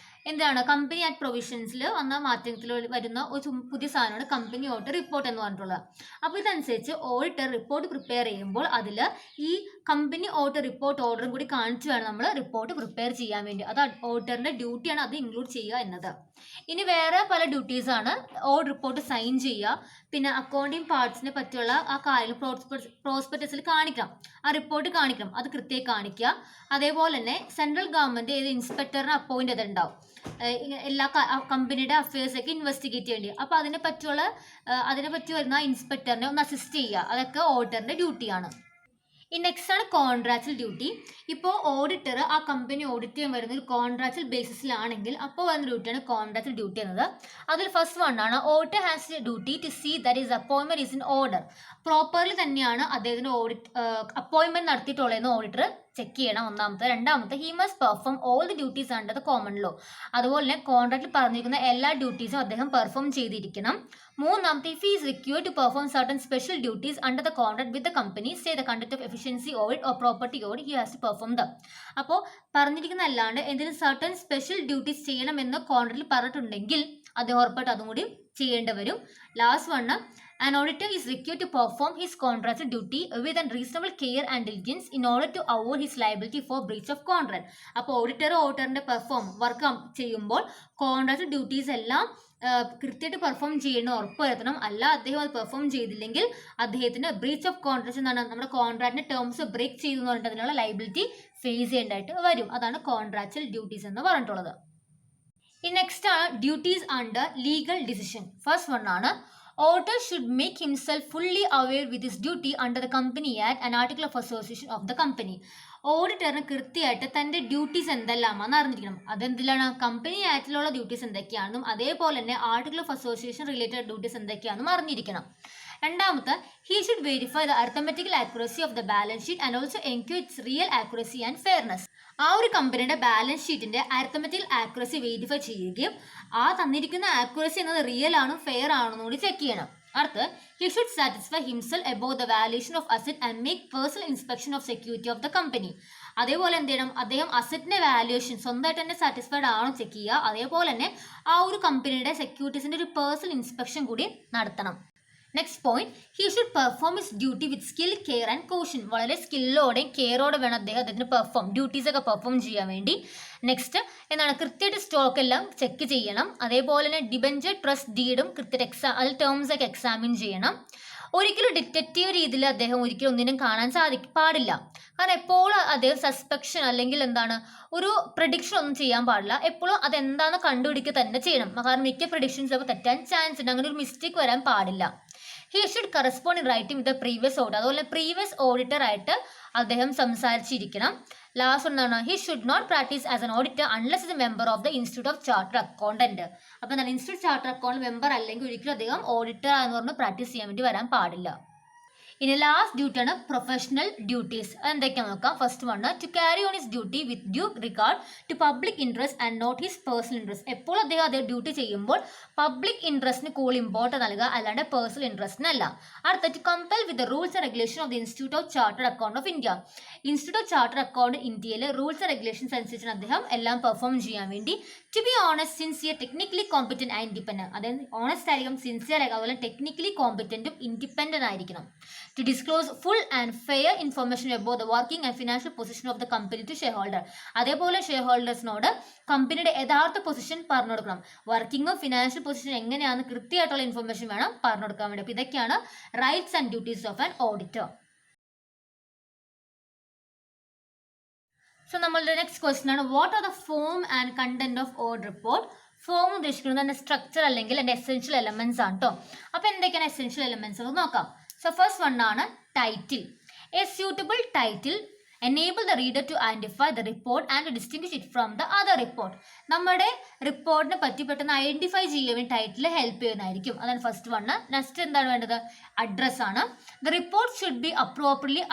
എന്താണ് കമ്പനി ആക്ട് പ്രൊവിഷൻസിൽ വന്ന മാറ്റത്തിൽ വരുന്ന ഒരു പുതിയ സാധനമാണ് കമ്പനി ഓഡിറ്റ് റിപ്പോർട്ട് എന്ന് പറഞ്ഞിട്ടുള്ളത്. അപ്പോൾ ഇതനുസരിച്ച് ഓഡിറ്റർ റിപ്പോർട്ട് പ്രിപ്പയർ ചെയ്യുമ്പോൾ അതിൽ ഈ കമ്പനി ഓഡിറ്റ് റിപ്പോർട്ട് ഓർഡറും കൂടി കാണിച്ചു വേണം നമ്മൾ റിപ്പോർട്ട് പ്രിപ്പയർ ചെയ്യാൻ വേണ്ടി. അത് ഓഡിറ്ററിൻ്റെ ഡ്യൂട്ടിയാണ് അത് ഇൻക്ലൂഡ് ചെയ്യുക എന്നത്. ഇനി വേറെ പല ഡ്യൂട്ടീസാണ്. ഓഡിറ്റ് റിപ്പോർട്ട് സൈൻ ചെയ്യുക, പിന്നെ അക്കൗണ്ടിങ് പാർട്സിനെ പറ്റിയുള്ള ആ കാര്യങ്ങൾ പ്രോസ്പെക്ടസിൽ കാണിക്കണം, ആ റിപ്പോർട്ട് കാണിക്കണം, അത് കൃത്യമായി കാണിക്കുക. അതേപോലെ തന്നെ സെൻട്രൽ ഗവൺമെൻറ് ഏത് ഇൻസ്പെക്ടറിനെ അപ്പോയിൻ്റ് ചെയ്തിട്ടുണ്ടാവും എല്ലാ കമ്പനിയുടെ അഫയേഴ്സൊക്കെ ഇൻവെസ്റ്റിഗേറ്റ് ചെയ്യേണ്ടി. അപ്പോൾ അതിനെ പറ്റി വരുന്ന ഇൻസ്പെക്ടറിനെ ഒന്ന് അസിസ്റ്റ് ചെയ്യുക. അതൊക്കെ ഓഡിറ്ററിൻ്റെ ഡ്യൂട്ടിയാണ്. ഈ നെക്സ്റ്റ് ആണ് കോൺട്രാക്ച്വൽ ഡ്യൂട്ടി. ഇപ്പോൾ ഓഡിറ്റർ ആ കമ്പനി ഓഡിറ്റ് ചെയ്യാൻ വരുന്ന ഒരു കോൺട്രാക്ച്വൽ ബേസിസിലാണെങ്കിൽ അപ്പോൾ വരുന്ന ഡ്യൂട്ടിയാണ് കോൺട്രാക്ച്വൽ ഡ്യൂട്ടി എന്നത്. അതിൽ ഫസ്റ്റ് വൺ ആണ് auditor has duty to see that is അപ്പോയിൻമെന്റ് ഈസ് ഇൻ ഓർഡർ. പ്രോപ്പർലി തന്നെയാണ് അദ്ദേഹത്തിന് അപ്പോയിൻമെന്റ് നടത്തിയിട്ടുള്ളതെന്ന് ഓഡിറ്റർ ചെക്ക് ചെയ്യണം. ഒന്നാമത്തെ. രണ്ടാമത്തെ, he must perform all the duties under the common law. അതുപോലെ തന്നെ കോൺട്രാക്റ്റിൽ പറഞ്ഞിരിക്കുന്ന എല്ലാ ഡ്യൂട്ടീസും അദ്ദേഹം പെർഫോം ചെയ്തിരിക്കണം. മൂന്നാമത്തെ, if is required to perform certain special duties under the contract with the company say the conduct of efficiency audit or property audit he has to perform them. അപ്പോൾ പറഞ്ഞിരിക്കുന്ന അല്ലാണ്ട് എന്തെങ്കിലും സർട്ടൻ സ്പെഷ്യൽ ഡ്യൂട്ടീസ് ചെയ്യണമെന്ന് കോൺട്രാക്റ്റിൽ പറഞ്ഞിട്ടുണ്ടെങ്കിൽ അദ്ദേഹം ഉറപ്പായിട്ട് അതും കൂടി ചെയ്യേണ്ടി വരും. Last one, an auditor is required to perform his contractual duty with a reasonable care and diligence in order to avoid his liability for breach of contract. അപ്പോൾ ഓഡിറ്ററിൻ്റെ വർക്ക് ചെയ്യുമ്പോൾ കോൺട്രാക്ട് ഡ്യൂട്ടീസ് എല്ലാം കൃത്യമായിട്ട് പെർഫോം ചെയ്യണം, ഉറപ്പ് വരുത്തണം. അല്ല അദ്ദേഹം അത് പെർഫോം ചെയ്തില്ലെങ്കിൽ അദ്ദേഹത്തിന് ബ്രീച്ച് ഓഫ് കോൺട്രാക്ട് എന്നാണ്, നമ്മുടെ കോൺട്രാക്ടിന്റെ ടേംസ് ബ്രേക്ക് ചെയ്തു എന്ന് പറഞ്ഞിട്ട് അതിനുള്ള ലൈബിലിറ്റി ഫേസ് ചെയ്യേണ്ടതായിട്ട് വരും. അതാണ് കോൺട്രാക്ച്വൽ ഡ്യൂട്ടീസ് എന്ന് പറഞ്ഞിട്ടുള്ളത്. ഈ നെക്സ്റ്റ് ആണ് duties under legal decision. First one ആണ് auditor should make himself fully aware with his duty under the Company Act and Article of Association of the company. ഓഡിറ്ററിന് കൃത്യമായിട്ട് തൻ്റെ ഡ്യൂട്ടീസ് എന്തെല്ലാമാണെന്ന് അറിഞ്ഞിരിക്കണം. അതെന്തിലാണ്, കമ്പനി ആക്ടിലുള്ള ഡ്യൂട്ടീസ് എന്തൊക്കെയാണെന്നും അതേപോലെ തന്നെ article of association related duties എന്തൊക്കെയാണെന്നും അറിഞ്ഞിരിക്കണം. രണ്ടാമത്തെ, he should verify the arithmetical accuracy of the balance sheet and also enquire it's real accuracy and fairness. ആ ഒരു കമ്പനിയുടെ ബാലൻസ് ഷീറ്റിന്റെ അരിത്തമെറ്റിക്കൽ ആക്യുറസി വെരിഫൈ ചെയ്യുകയും ആ തന്നിരിക്കുന്ന ആക്യുറസി എന്നത് റിയൽ ആണോ ഫെയർ ആണോ എന്ന് കൂടി ചെക്ക് ചെയ്യണം. അടുത്ത്, he should satisfy himself about the valuation of asset and make personal inspection of security of the company. അതേപോലെ എന്ത് ചെയ്യണം, അദ്ദേഹം അസറ്റിന്റെ വാല്യുവേഷൻ സ്വന്തമായിട്ട് തന്നെ സാറ്റിസ്ഫൈഡ് ആണോ ചെക്ക് ചെയ്യുക. അതേപോലെ തന്നെ ആ ഒരു കമ്പനിയുടെ സെക്യൂരിറ്റീസിന്റെ ഒരു പേഴ്സണൽ ഇൻസ്പെക്ഷൻ കൂടി നടത്തണം. Next point, he should perform his duty with skill, care and caution. വളരെ സ്കില്ലോടെയും കെയറോടെ വേണം അദ്ദേഹത്തിന് ഡ്യൂട്ടീസൊക്കെ പെർഫോം ചെയ്യാൻ വേണ്ടി. നെക്സ്റ്റ് എന്താണ്, കൃത്യമായിട്ട് സ്റ്റോക്ക് എല്ലാം ചെക്ക് ചെയ്യണം. അതേപോലെ തന്നെ ഡിബഞ്ചർ ട്രസ്റ്റ് ഡീഡും കൃത്യമായിട്ട് അതിൽ ടേംസ് ഒക്കെ എക്സാമിൻ ചെയ്യണം. ഒരിക്കലും ഡിറ്റക്റ്റീവ് രീതിയിൽ അദ്ദേഹം ഒരിക്കലും ഒന്നിനും കാണാൻ പാടില്ല. കാരണം എപ്പോഴും അദ്ദേഹം സസ്പെക്ഷൻ അല്ലെങ്കിൽ എന്താണ് ഒരു പ്രഡിക്ഷൻ ഒന്നും ചെയ്യാൻ പാടില്ല. എപ്പോഴും അതെന്താണെന്ന് കണ്ടുപിടിക്കുക തന്നെ ചെയ്യണം. കാരണം മിക്ക പ്രഡിക്ഷൻസ് ഒക്കെ തെറ്റാൻ ചാൻസ് ഉണ്ട്. അങ്ങനെ ഒരു മിസ്റ്റേക്ക് വരാൻ പാടില്ല. He should correspond in writing with the previous auditor. അതുപോലെ പ്രീവിയസ് ഓഡിറ്റർ ആയിട്ട് അദ്ദേഹം സംസാരിച്ചിരിക്കണം. ലാസ്റ്റ് ഒന്നാണ്, he should not practise as an auditor unless is a member of the institute of charter accountant. അപ്പോൾ എന്താണ്, ഇൻസ്റ്റിറ്റ്യൂട്ട് ചാർട്ടർ അക്കൗണ്ട് മെമ്പർ അല്ലെങ്കിൽ ഒരിക്കലും അദ്ദേഹം ഓഡിറ്റർ എന്ന് പറഞ്ഞ് പ്രാക്ടീസ് ചെയ്യാൻ വേണ്ടി വരാൻ പാടില്ല. ഇനി ലാസ്റ്റ് ഡ്യൂട്ടി ആണ് പ്രൊഫഷണൽ ഡ്യൂട്ടീസ്. അതെന്തൊക്കെയാണെന്ന് നോക്കാം. First one, to carry on his duty with due regard to public interest and not his personal interest. എപ്പോൾ അദ്ദേഹം ഡ്യൂട്ടി ചെയ്യുമ്പോൾ പബ്ലിക് ഇൻട്രസ്റ്റിന് കൂടുതൽ ഇമ്പോർട്ടൻസ് നൽകുക, അല്ലാണ്ട് പേഴ്സണൽ ഇൻട്രസ്റ്റിനല്ല. അടുത്ത, to compel with the rules and regulation of the institute of chartered account of India. Institute of chartered account ഇന്ത്യയിലെ rules and regulations അനുസരിച്ചാണ് അദ്ദേഹം എല്ലാം പെർഫോം ചെയ്യാൻ വേണ്ടി. To be honest, sincere, technically competent and independent. അതായത് honest ആയിരിക്കും, sincere ആയിരിക്കും, അതുപോലെ ടെക്നിക്കലി കോമ്പറ്റന്റും ഇൻഡിപെൻഡന്റ് ആയിരിക്കണം. To disclose full and fair information about the working and financial position of the company to shareholder. അതേപോലെ ഷെയർഹോൾഡേഴ്സിനോട് കമ്പനിയുടെ യഥാർത്ഥ പൊസിഷൻ പറഞ്ഞു കൊടുക്കണം. വർക്കിംഗും ഫിനാൻഷ്യൽ പൊസിഷൻ എങ്ങനെയാണെന്ന് കൃത്യമായിട്ടുള്ള ഇൻഫർമേഷൻ വേണം പറഞ്ഞു കൊടുക്കാൻ വേണ്ടി. അപ്പോൾ ഇതൊക്കെയാണ് rights and duties of an auditor. So നമ്മളുടെ നെക്സ്റ്റ് ക്വസ്റ്റ്യൻ ആണ്, what are the form and content of audit report. Form ഉദ്ദേശിക്കുന്നത് അതിൻ്റെ സ്ട്രക്ചർ അല്ലെങ്കിൽ അതിൻ്റെ എസെൻഷ്യൽ എലമെന്റ്സ് ആണ് കേട്ടോ. അപ്പോൾ എന്തൊക്കെയാണ് എസെൻഷ്യൽ എലമെന്റ്സ് നോക്കാം. So first one ആണ് title. A suitable title enable the reader to identify the report and distinguish it from the other report. നമ്മുടെ റിപ്പോർട്ടിനെ പറ്റി പെട്ടെന്ന് ഐഡന്റിഫൈ ചെയ്യാൻ വേണ്ടി ടൈറ്റിൽ ഹെൽപ്പ് ചെയ്യുന്നതായിരിക്കും. അതാണ് ഫസ്റ്റ് വൺ. നെക്സ്റ്റ് എന്താണ് വേണ്ടത്? അഡ്രസ് ആണ്. The report should be appropriately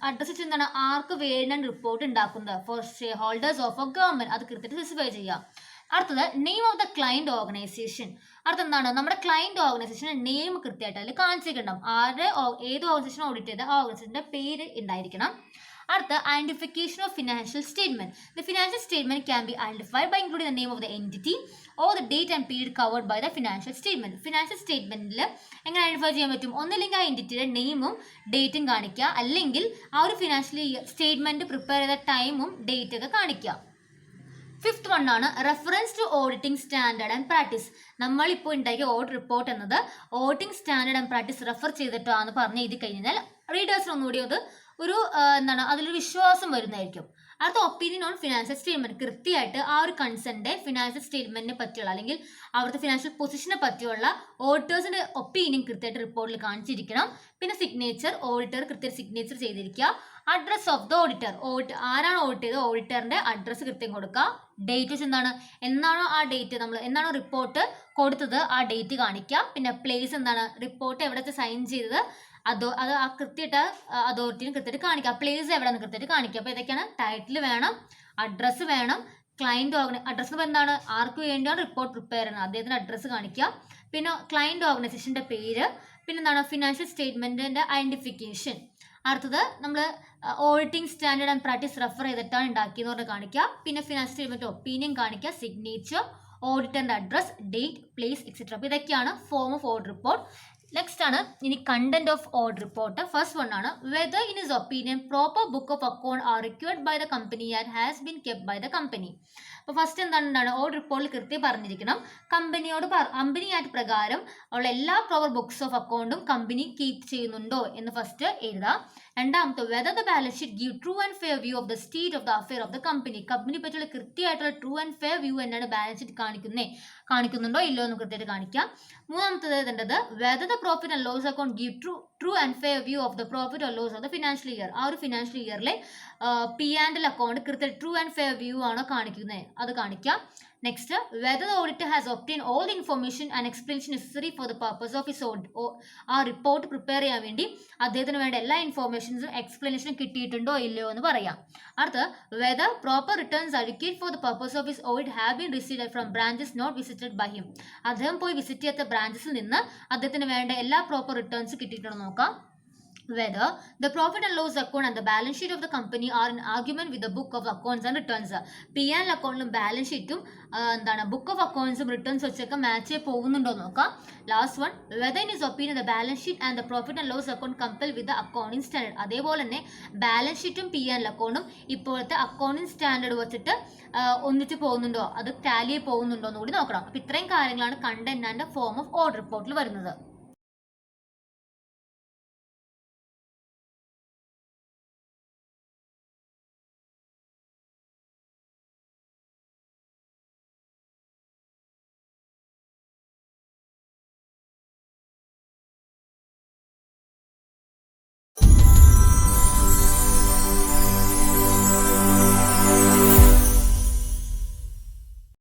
address എന്താണ്? ആർക്ക് വേണ്ടിയാണ് റിപ്പോർട്ട് ഉണ്ടാക്കുന്നത്? For share holders of a government. അത് കൃത്യമായിട്ട് സ്പെസിഫൈ ചെയ്യാം. അടുത്തത് name of the client organisation. അടുത്ത എന്താണ്? നമ്മുടെ ക്ലയന്റ് ഓർഗനൈസേഷന്റെ നെയിം കൃത്യമായിട്ട് അതിൽ കാണിച്ചിട്ടുണ്ടാവും. ഏത് ഓർഗനൈസേഷൻ ഓഡിറ്റ് ചെയ്ത ആ ഓർഗനൈസേഷന്റെ പേര് ഉണ്ടായിരിക്കണം. അടുത്ത identification of financial statement. The financial statement can be identified by including the name of the entity or the date and period covered by the financial statement. Financial സ്റ്റേറ്റ്മെന്റിൽ എങ്ങനെ ഐഡന്റിഫൈ ചെയ്യാൻ പറ്റും? ഒന്നില്ലെങ്കിൽ ആ എൻറ്റിറ്റിയുടെ നെയിമും ഡേറ്റും കാണിക്കുക, അല്ലെങ്കിൽ ആ ഒരു ഫിനാൻഷ്യൽ സ്റ്റേറ്റ്മെന്റ് പ്രിപ്പയർ ചെയ്ത ടൈമും ഡേറ്റ് ഒക്കെ കാണിക്കുക. ഫിഫ്ത്ത് വൺ ആണ് reference to auditing standard and practice. നമ്മളിപ്പോൾ ഉണ്ടാക്കിയ ഓഡിറ്റ് റിപ്പോർട്ട് എന്നത് auditing standard and practice refer ചെയ്തിട്ടാണ് പറഞ്ഞ് എഴുതി കഴിഞ്ഞാൽ റീഡേഴ്സിന് ഒന്നുകൂടി അത് ഒരു അതിലൊരു വിശ്വാസം വരുന്നതായിരിക്കും. അടുത്ത ഒപ്പീനിയൻ ഓൺ ഫിനാൻഷ്യൽ സ്റ്റേറ്റ്മെന്റ്. കൃത്യമായിട്ട് ആ ഒരു കൺസേണിന്റെ ഫിനാൻഷ്യൽ സ്റ്റേറ്റ്മെന്റിനെ പറ്റിയുള്ള അല്ലെങ്കിൽ അവിടുത്തെ ഫിനാൻഷ്യൽ പൊസിഷനെ പറ്റിയുള്ള ഓഡിറ്റേഴ്സിന്റെ ഒപ്പീനിയൻ കൃത്യമായിട്ട് റിപ്പോർട്ടിൽ കാണിച്ചിരിക്കണം. പിന്നെ സിഗ്നേച്ചർ, ഓഡിറ്റർ കൃത്യമായിട്ട് സിഗ്നേച്ചർ ചെയ്തിരിക്കുക. അഡ്രസ് ഓഫ് ദ ഓഡിറ്റർ, ആരാണ് ഓഡിറ്റ് ചെയ്തത് ഓഡിറ്ററിന്റെ അഡ്രസ്സ് കൃത്യം കൊടുക്കുക. ഡേറ്റ് വെച്ച് എന്താണ്? എന്നാണോ ആ ഡേറ്റ് എന്നാണോ റിപ്പോർട്ട് കൊടുത്തത് ആ ഡേറ്റ് കാണിക്കുക. പിന്നെ പ്ലേസ് എന്താണ്? റിപ്പോർട്ട് എവിടെ സൈൻ ചെയ്തത് അത് ആ കൃത്യമായിട്ട് അതോറിറ്റിന് കൃത്യമായിട്ട് കാണിക്കുക. പ്ലേസ് എവിടെയാണ് കൃത്യമായിട്ട് കാണിക്കുക. അപ്പോൾ ഇതൊക്കെയാണ്. ടൈറ്റിൽ വേണം, അഡ്രസ്സ് വേണം, ക്ലയന്റ് അഡ്രസ്സ് എന്താണ്? ആർക്ക് വേണ്ടിയാണ് റിപ്പോർട്ട് പ്രിപ്പയർ ചെയ്യുന്നത് അദ്ദേഹത്തിന്റെ അഡ്രസ്സ് കാണിക്കുക. പിന്നെ ക്ലയന്റ് ഓർഗനൈസേഷന്റെ പേര്, പിന്നെ എന്താണ്? ഫിനാൻഷ്യൽ സ്റ്റേറ്റ്മെന്റിന്റെ ഐഡന്റിഫിക്കേഷൻ. അടുത്തത് നമ്മൾ auditing standard and practice refer ചെയ്തിട്ടാണ് ഉണ്ടാക്കിയെന്ന് പറഞ്ഞ് കാണിക്കുക. പിന്നെ ഫിനാൻഷ്യൽ സ്റ്റേറ്റ്മെന്റ് ഒപ്പീനിയൻ കാണിക്കുക, സിഗ്നേച്ചർ, ഓഡിറ്ററിന്റെ അഡ്രസ്, ഡേറ്റ്, പ്ലേസ് എക്സെട്ര. അപ്പോൾ ഇതൊക്കെയാണ് form of audit report. Next ആണ് ഇനി content of audit report. First one ആണ് whether in his opinion proper book of account are required by the company and has been kept by the company. അപ്പോൾ first എന്താണ്? Audit റിപ്പോർട്ടിൽ കൃത്യം പറഞ്ഞിരിക്കണം company act പ്രകാരം ഉള്ള എല്ലാ പ്രോപ്പർ ബുക്സ് ഓഫ് അക്കൗണ്ടും കമ്പനി കീപ്പ് ചെയ്യുന്നുണ്ടോ എന്ന് ഫസ്റ്റ് എഴുതാം. രണ്ടാമത്തെ whether the balance sheet give true and fair view of the state of the affair of the company പറ്റിയുള്ള കൃത്യമായിട്ടുള്ള ട്രൂ ആൻഡ് ഫെയർ വ്യൂ എന്നാണ് ബാലൻസ് ഷീറ്റ് കാണിക്കുന്നുണ്ടോ ഇല്ലോ എന്ന് കൃത്യമായിട്ട് കാണിക്കാം. മൂന്നാമത്തത് എഴുതേണ്ടത് whether the profit and loss account give true and fair view of the profit or loss of the financial year. ആ ഒരു financial ഇയറിലെ P and L account കൃത്യം ട്രൂ ആൻഡ് ഫെയർ വ്യൂ ആണോ കാണിക്കുന്നത് അത് കാണിക്കാം. Next whether the auditor has obtain all the information and explanation necessary four the purpose of his ആ report prepare ചെയ്യാൻ വേണ്ടി അദ്ദേഹത്തിന് വേണ്ട എല്ലാ ഇൻഫർമേഷൻസും എക്സ്പ്ലനേഷനും കിട്ടിയിട്ടുണ്ടോ ഇല്ലയോ എന്ന് പറയാം. അടുത്ത whether proper returns adequate for the purpose of his audit have been received from branches not visited by him. അദ്ദേഹം പോയി വിസിറ്റ് ചെയ്യാത്ത ബ്രാഞ്ചസിൽ നിന്ന് അദ്ദേഹത്തിന് വേണ്ട എല്ലാ പ്രോപ്പർ റിട്ടേൺസ് കിട്ടിയിട്ടുണ്ടോ നോക്കാം. Whether the profit and loss account and the balance sheet of the company are in argument with the book of accounts and returns. P&L അക്കൗണ്ടിലും ബാലൻസ് ഷീറ്റും ബുക്ക് ഓഫ് അക്കൗണ്ട്സും റിട്ടേൺസ് വെച്ചൊക്കെ മാച്ച് പോകുന്നുണ്ടോ നോക്കാം. Last one whether in his opinion the balance sheet and the profit and loss account compel with the accounting standard. അതേപോലെ തന്നെ balance ഷീറ്റും P&L അക്കൗണ്ടും ഇപ്പോഴത്തെ അക്കൗണ്ടിങ് സ്റ്റാൻഡേർഡ് വെച്ചിട്ട് ഒന്നിച്ച് പോകുന്നുണ്ടോ, അത് ടാലി പോകുന്നുണ്ടോ എന്ന് കൂടി നോക്കണം. അപ്പോൾ ഇത്രയും കാര്യങ്ങളാണ് content and form of audit റിപ്പോർട്ടിൽ വരുന്നത്.